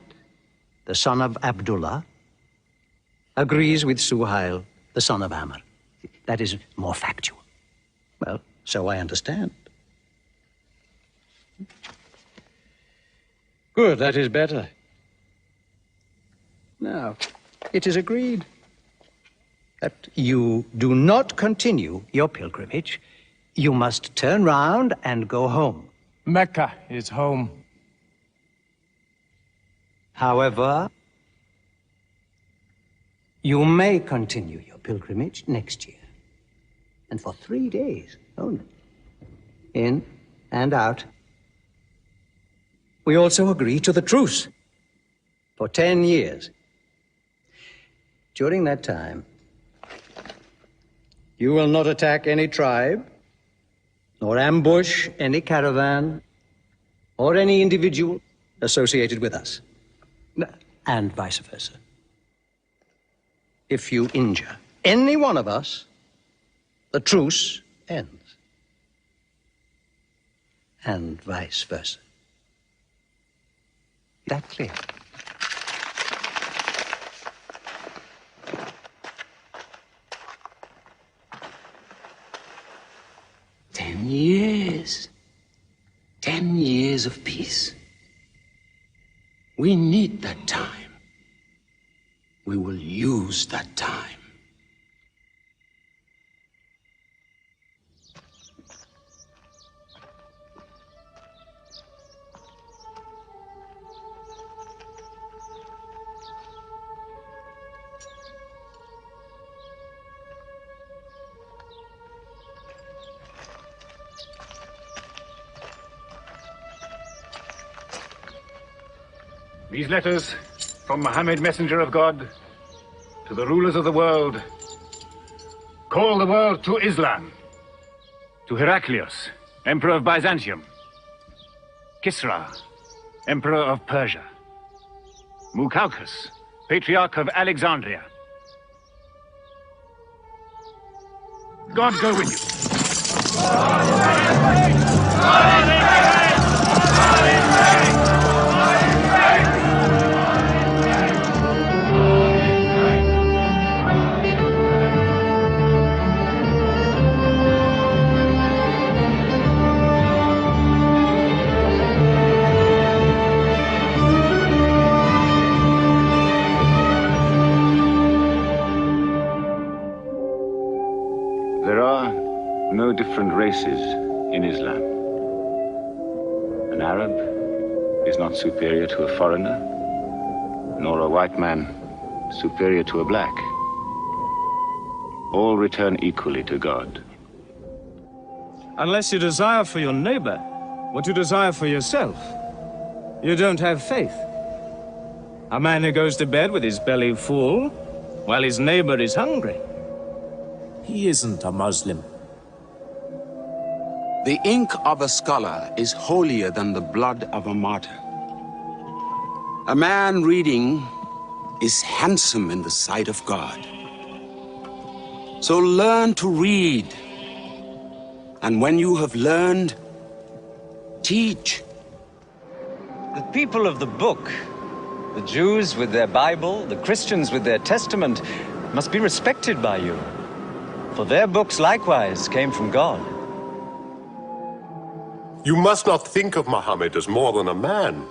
the son of Abdullah, agrees with Suhail, the son of Amr. That is more factual. Well, so I understand. Good, that is better. Now, it is agreed that you do not continue your pilgrimage. You must turn round and go home. Mecca is home. However, you may continue your pilgrimage next year. And for 3 days only. In and out. We also agree to the truce for 10 years. During that time, you will not attack any tribe, nor ambush any caravan, or any individual associated with us, and vice versa. If you injure any one of us, the truce ends, and vice versa. Is that clear? Years. 10 years of peace. We need that time. We will use that time. These letters from Muhammad, messenger of God, to the rulers of the world, call the world to Islam. To Heraclius, Emperor of Byzantium. Kisra, Emperor of Persia. Mukaukos, Patriarch of Alexandria. God go with you. different races in Islam. An Arab is not superior to a foreigner, nor a white man superior to a black. All return equally to God. Unless you desire for your neighbor what you desire for yourself, you don't have faith. A man who goes to bed with his belly full while his neighbor is hungry. He isn't a Muslim. The ink of a scholar is holier than the blood of a martyr. A man reading is handsome in the sight of God. So learn to read. And when you have learned, teach. The people of the book, the Jews with their Bible, the Christians with their Testament, must be respected by you. For their books likewise came from God. You must not think of Muhammad as more than a man.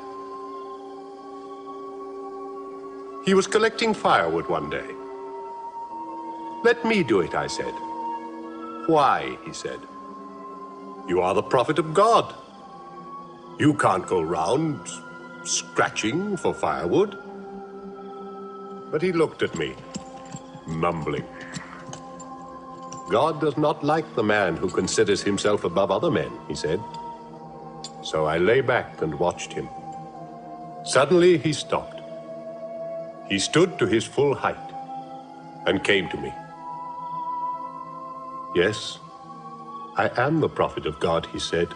He was collecting firewood one day. Let me do it, I said. Why, he said. You are the prophet of God. You can't go round scratching for firewood. But he looked at me, mumbling. God does not like the man who considers himself above other men, he said. So I lay back and watched him. Suddenly he stopped. He stood to his full height and came to me. Yes, I am the prophet of God, he said.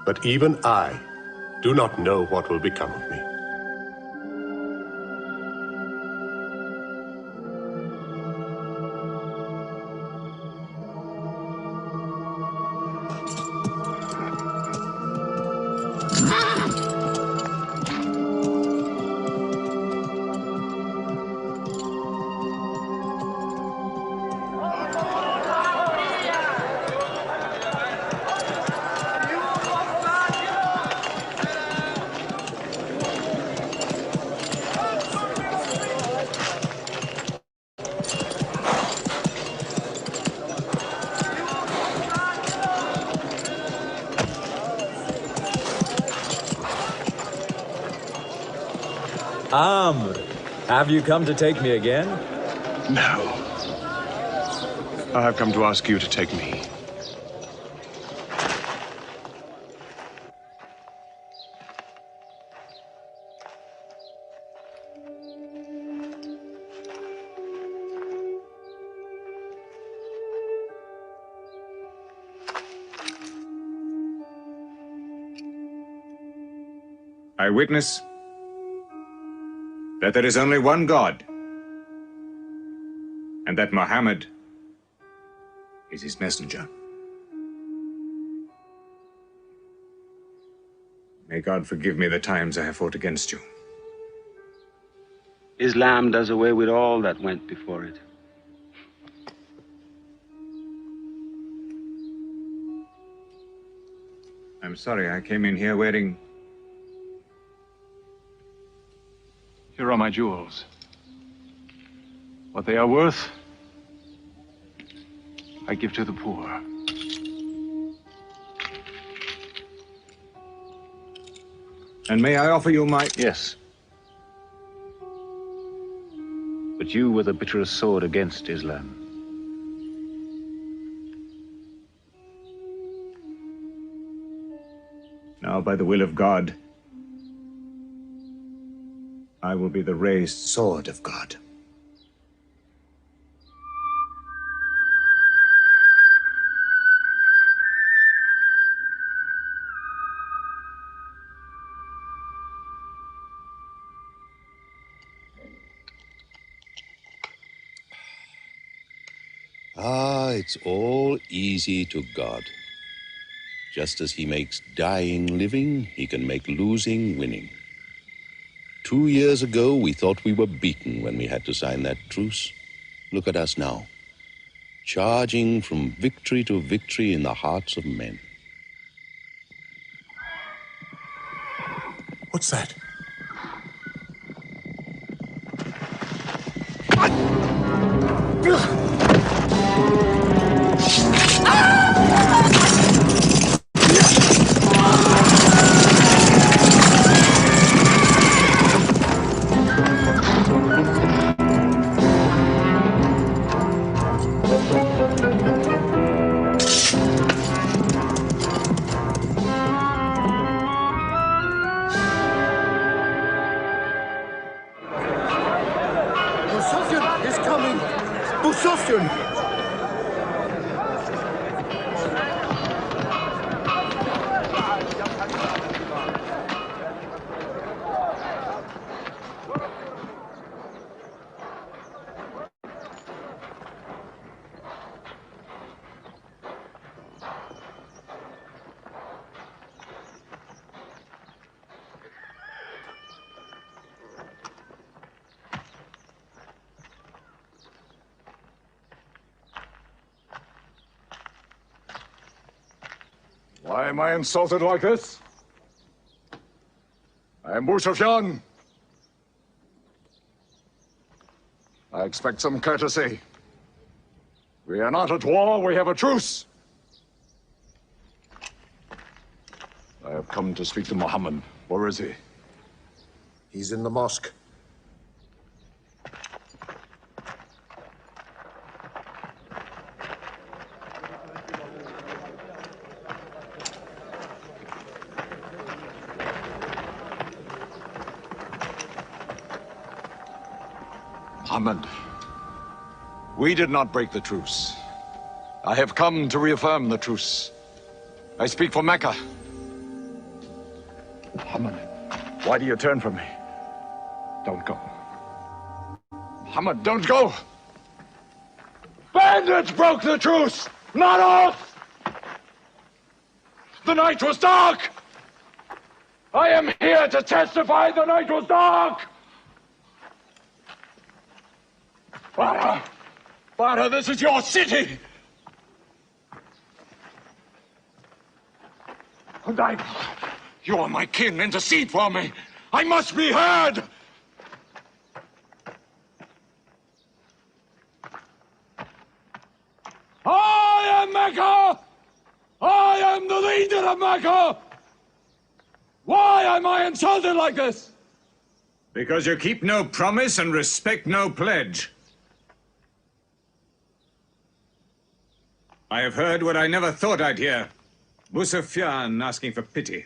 But even I do not know what will become of me. Amr, have you come to take me again? No. I have come to ask you to take me. I witness that there is only one God, and that Muhammad is his messenger. May God forgive me the times I have fought against you. Islam does away with all that went before it. I'm sorry, I came in here wearing... Here are my jewels. What they are worth, I give to the poor. And may I offer you my... Yes. But you were the bitterest sword against Islam. Now, by the will of God, I will be the raised sword of God. It's all easy to God. Just as he makes dying living, he can make losing winning. 2 years ago, we thought we were beaten when we had to sign that truce. Look at us now, charging from victory to victory in the hearts of men. What's that? Ah! Why am I insulted like this? I am Abu Sufyan. I expect some courtesy. We are not at war, we have a truce. I have come to speak to Muhammad. Where is he? He's in the mosque. Muhammad, we did not break the truce. I have come to reaffirm the truce. I speak for Mecca. Muhammad, why do you turn from me? Don't go. Muhammad, don't go! Bandits broke the truce, not us! The night was dark! I am here to testify the night was dark! Farah! Farah, this is your city! And you are my kin, intercede for me! I must be heard! I am Mecca! I am the leader of Mecca! Why am I insulted like this? Because you keep no promise and respect no pledge. I have heard what I never thought I'd hear. Abu Sufyan asking for pity.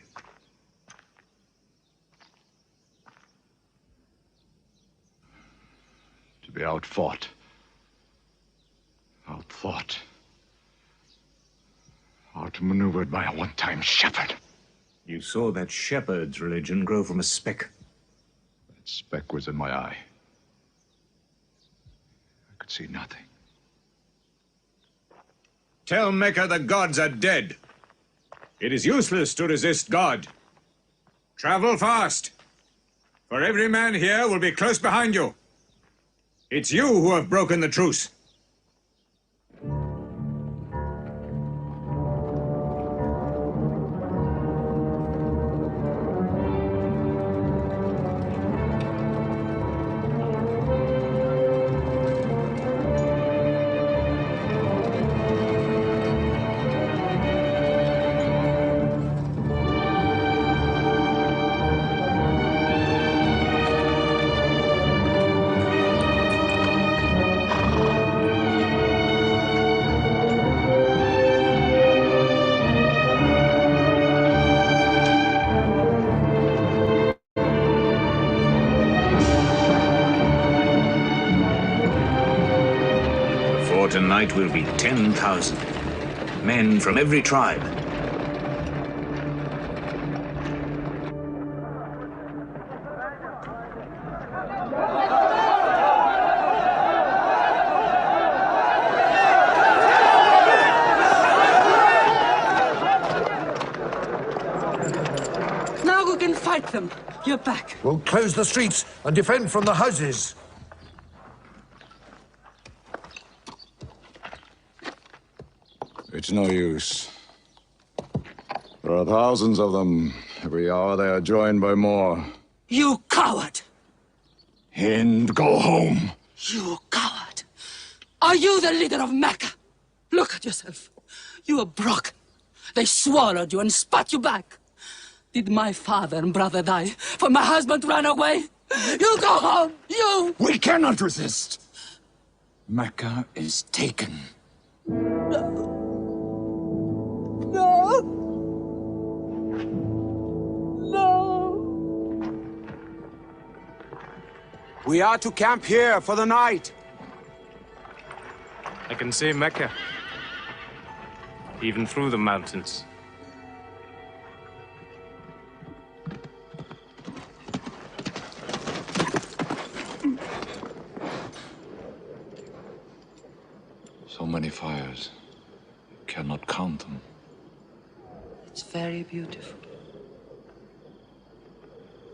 To be outfought. Outthought. Outmaneuvered by a one-time shepherd. You saw that shepherd's religion grow from a speck. That speck was in my eye. I could see nothing. Tell Mecca the gods are dead. It is useless to resist God. Travel fast, for every man here will be close behind you. It's you who have broken the truce. Tonight will be 10,000 men from every tribe. Now we can fight them. You're back. We'll close the streets and defend from the houses. It's no use. There are thousands of them. Every hour they are joined by more. You coward! Hind, go home. You coward! Are you the leader of Mecca? Look at yourself. You are broken. They swallowed you and spat you back. Did my father and brother die? For my husband ran away? You go home! You! We cannot resist! Mecca is taken. No! No! We are to camp here for the night. I can see Mecca, even through the mountains. So many fires. You cannot count them. It's very beautiful.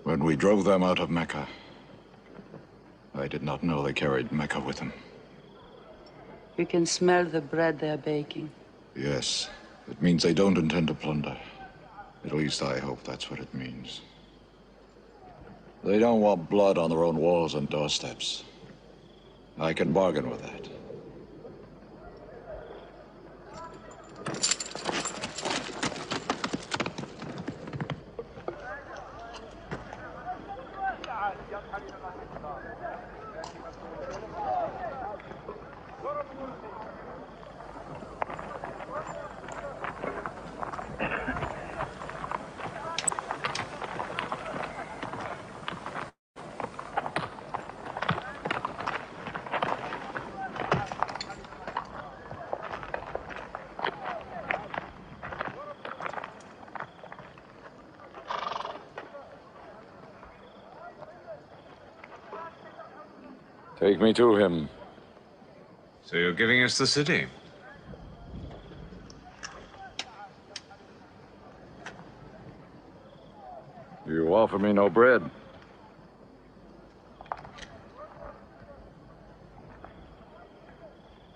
When we drove them out of Mecca, I did not know they carried Mecca with them. You can smell the bread they're baking. Yes, It means they don't intend to plunder. At least I hope that's what it means. They don't want blood on their own walls and doorsteps. I can bargain with that. Take me to him. So you're giving us the city? You offer me no bread.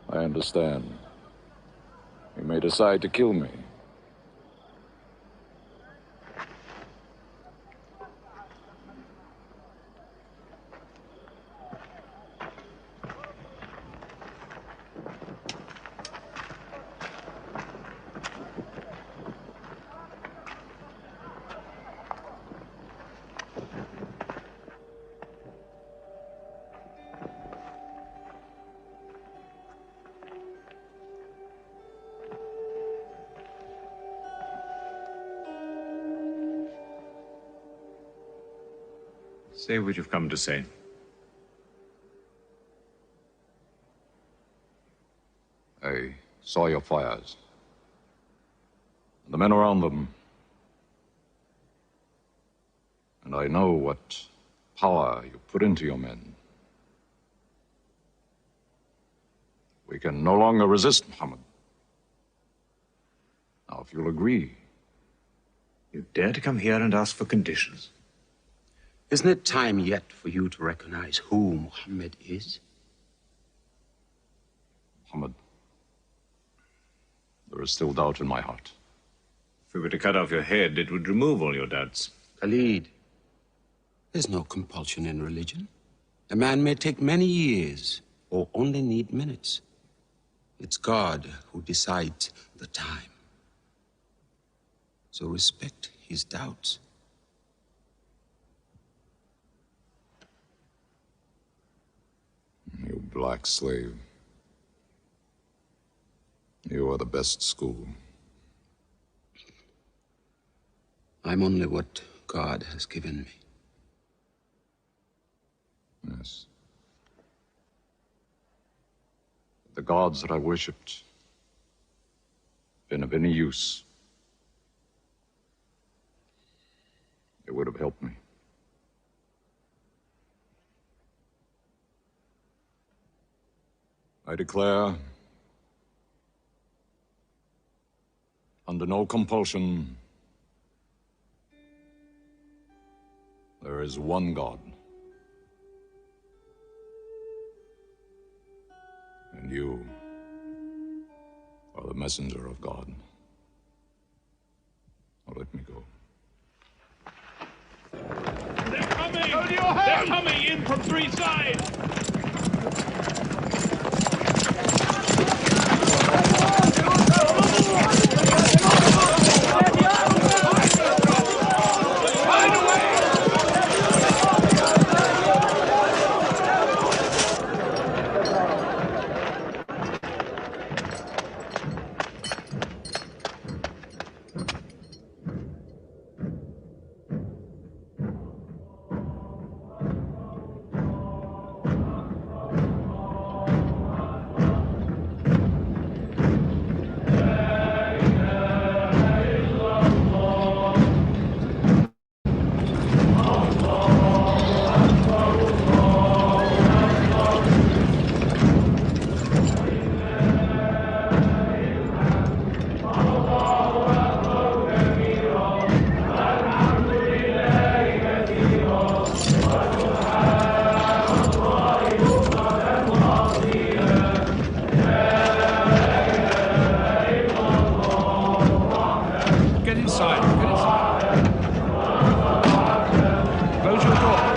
I understand. You may decide to kill me. Say what you've come to say. I saw your fires. The men around them. And I know what power you put into your men. We can no longer resist Muhammad. Now, if you'll agree. You dare to come here and ask for conditions? Isn't it time yet for you to recognize who Muhammad is? Muhammad, there is still doubt in my heart. If we were to cut off your head, it would remove all your doubts. Khalid, there's no compulsion in religion. A man may take many years or only need minutes. It's God who decides the time. So respect his doubts. You black slave. You are the best school. I'm only what God has given me. Yes. The gods that I worshipped been of any use. It would have helped me. I declare, under no compulsion, there is one God. And you are the messenger of God. Now let me go. They're coming! They're coming in from three sides! Get inside. Get inside. Close your door.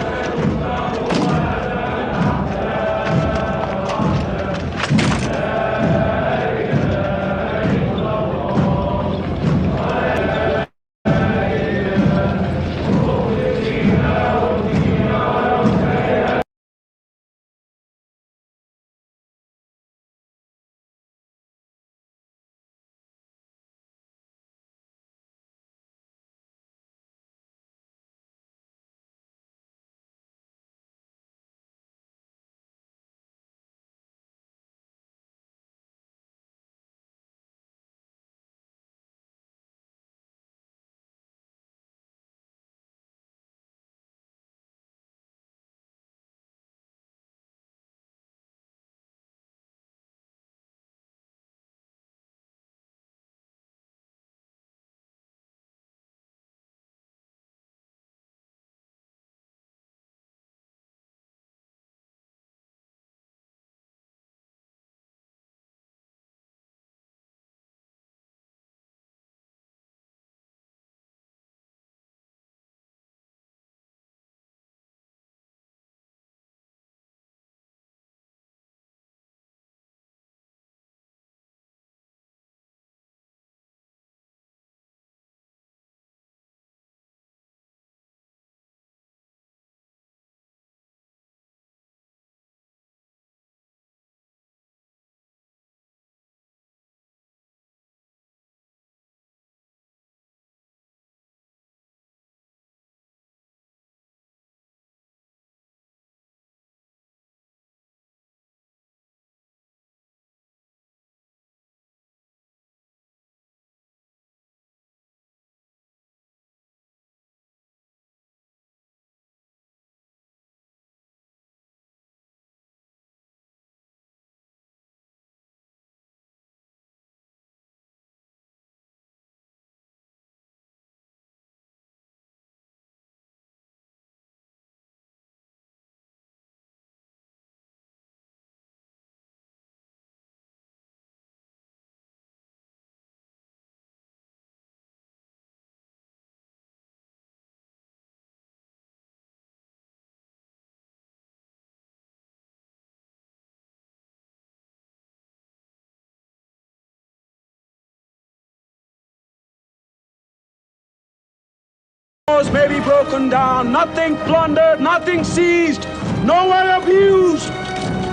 May be broken down, nothing plundered, nothing seized, no one abused.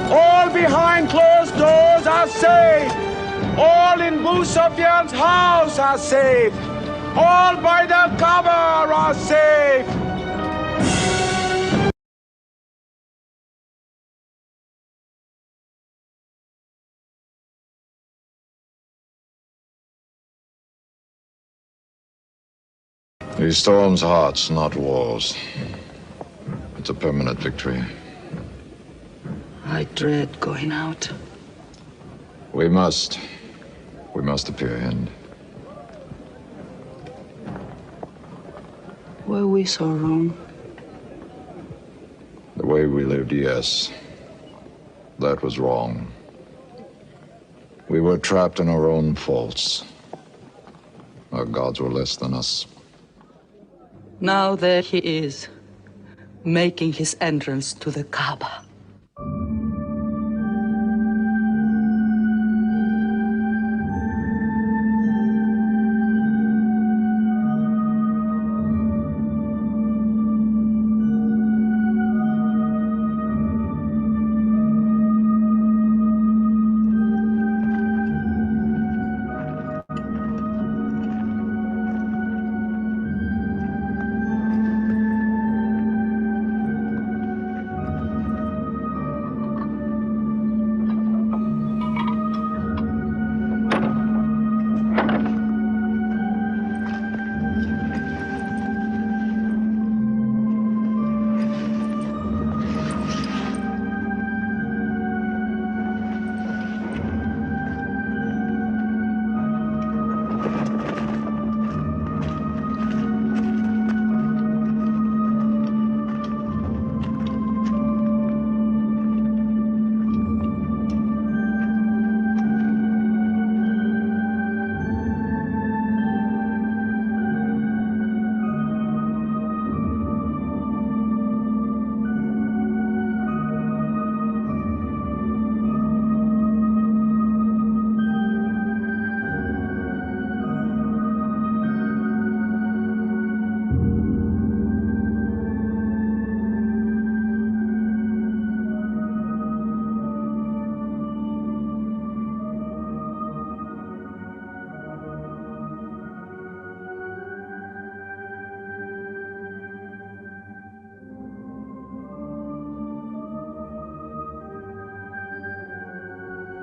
All behind closed doors are safe. All in Abu Sufyan's house are safe. All by the Kaaba are safe. He storms hearts, not walls. It's a permanent victory. I dread going out. We must. We must apprehend. Were we so wrong? The way we lived, yes. That was wrong. We were trapped in our own faults. Our gods were less than us. Now there he is, making his entrance to the Kaaba.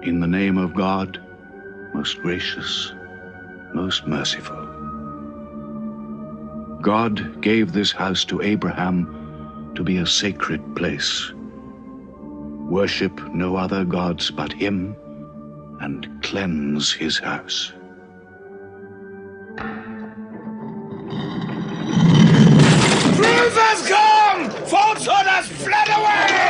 In the name of God, most gracious, most merciful. God gave this house to Abraham to be a sacred place. Worship no other gods but him, and cleanse his house. Truth has come! Falsehood has fled away!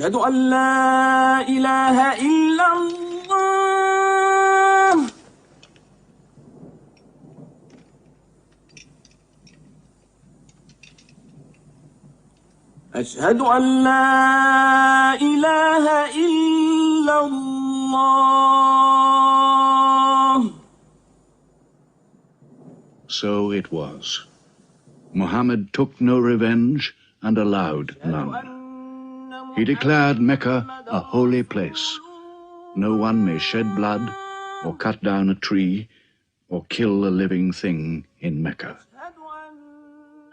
أشهد أن لا إله إلا الله أشهد أن لا إله إلا الله. So it was. Muhammad took no revenge and allowed none. He declared Mecca a holy place. No one may shed blood, or cut down a tree, or kill a living thing in Mecca.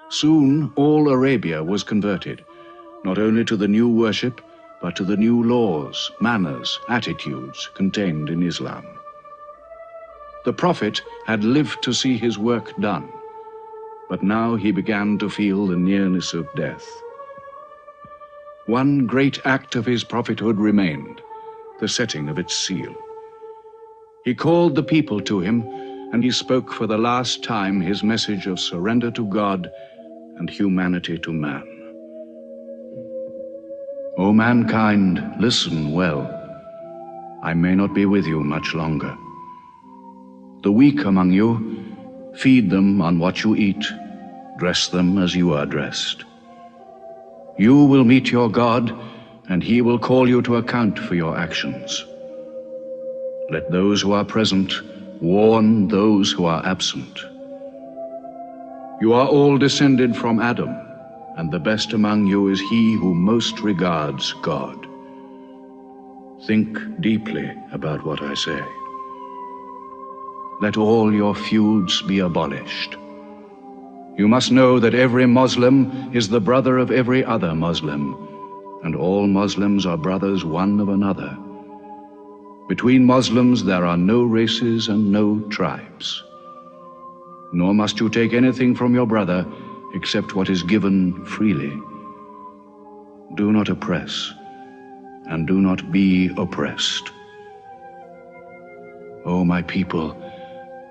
Soon all Arabia was converted, not only to the new worship, but to the new laws, manners, attitudes contained in Islam. The Prophet had lived to see his work done, but now he began to feel the nearness of death. One great act of his prophethood remained, the setting of its seal. He called the people to him, and he spoke for the last time his message of surrender to God and humanity to man. O mankind, listen well. I may not be with you much longer. The weak among you, feed them on what you eat, dress them as you are dressed. You will meet your God, and he will call you to account for your actions. Let those who are present warn those who are absent. You are all descended from Adam, and the best among you is he who most regards God. Think deeply about what I say. Let all your feuds be abolished. You must know that every Muslim is the brother of every other Muslim, and all Muslims are brothers one of another. Between Muslims there are no races and no tribes. Nor must you take anything from your brother except what is given freely. Do not oppress, and do not be oppressed. O my people,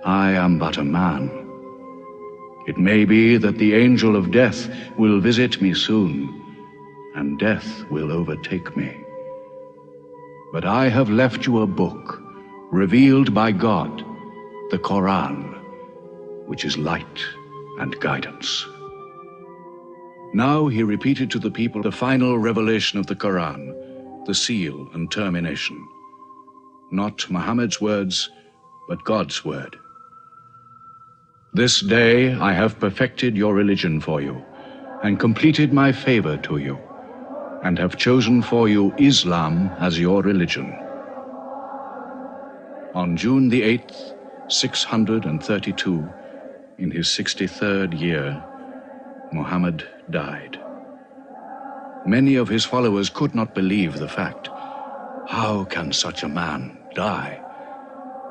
I am but a man. It may be that the angel of death will visit me soon, and death will overtake me. But I have left you a book, revealed by God, the Quran, which is light and guidance. Now he repeated to the people the final revelation of the Quran, the seal and termination. Not Muhammad's words, but God's word. This day I have perfected your religion for you, and completed my favor to you, and have chosen for you Islam as your religion. On June the 8th, 632, in his 63rd year, Muhammad died. Many of his followers could not believe the fact. How can such a man die?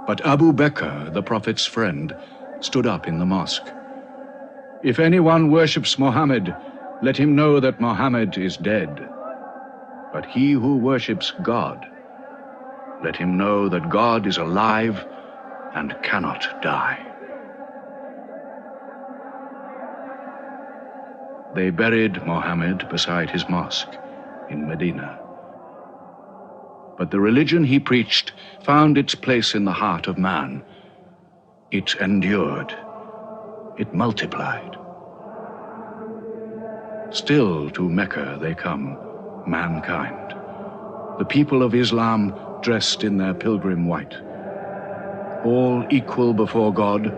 But Abu Bakr, the Prophet's friend, stood up in the mosque. If anyone worships Muhammad, let him know that Muhammad is dead. But he who worships God, let him know that God is alive and cannot die. They buried Muhammad beside his mosque in Medina. But the religion he preached found its place in the heart of man. It endured. It multiplied. Still to Mecca they come, mankind. The people of Islam dressed in their pilgrim white. All equal before God,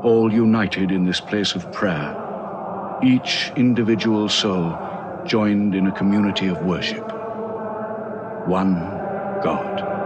all united in this place of prayer. Each individual soul joined in a community of worship. One God.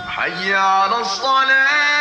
حي على الصلاة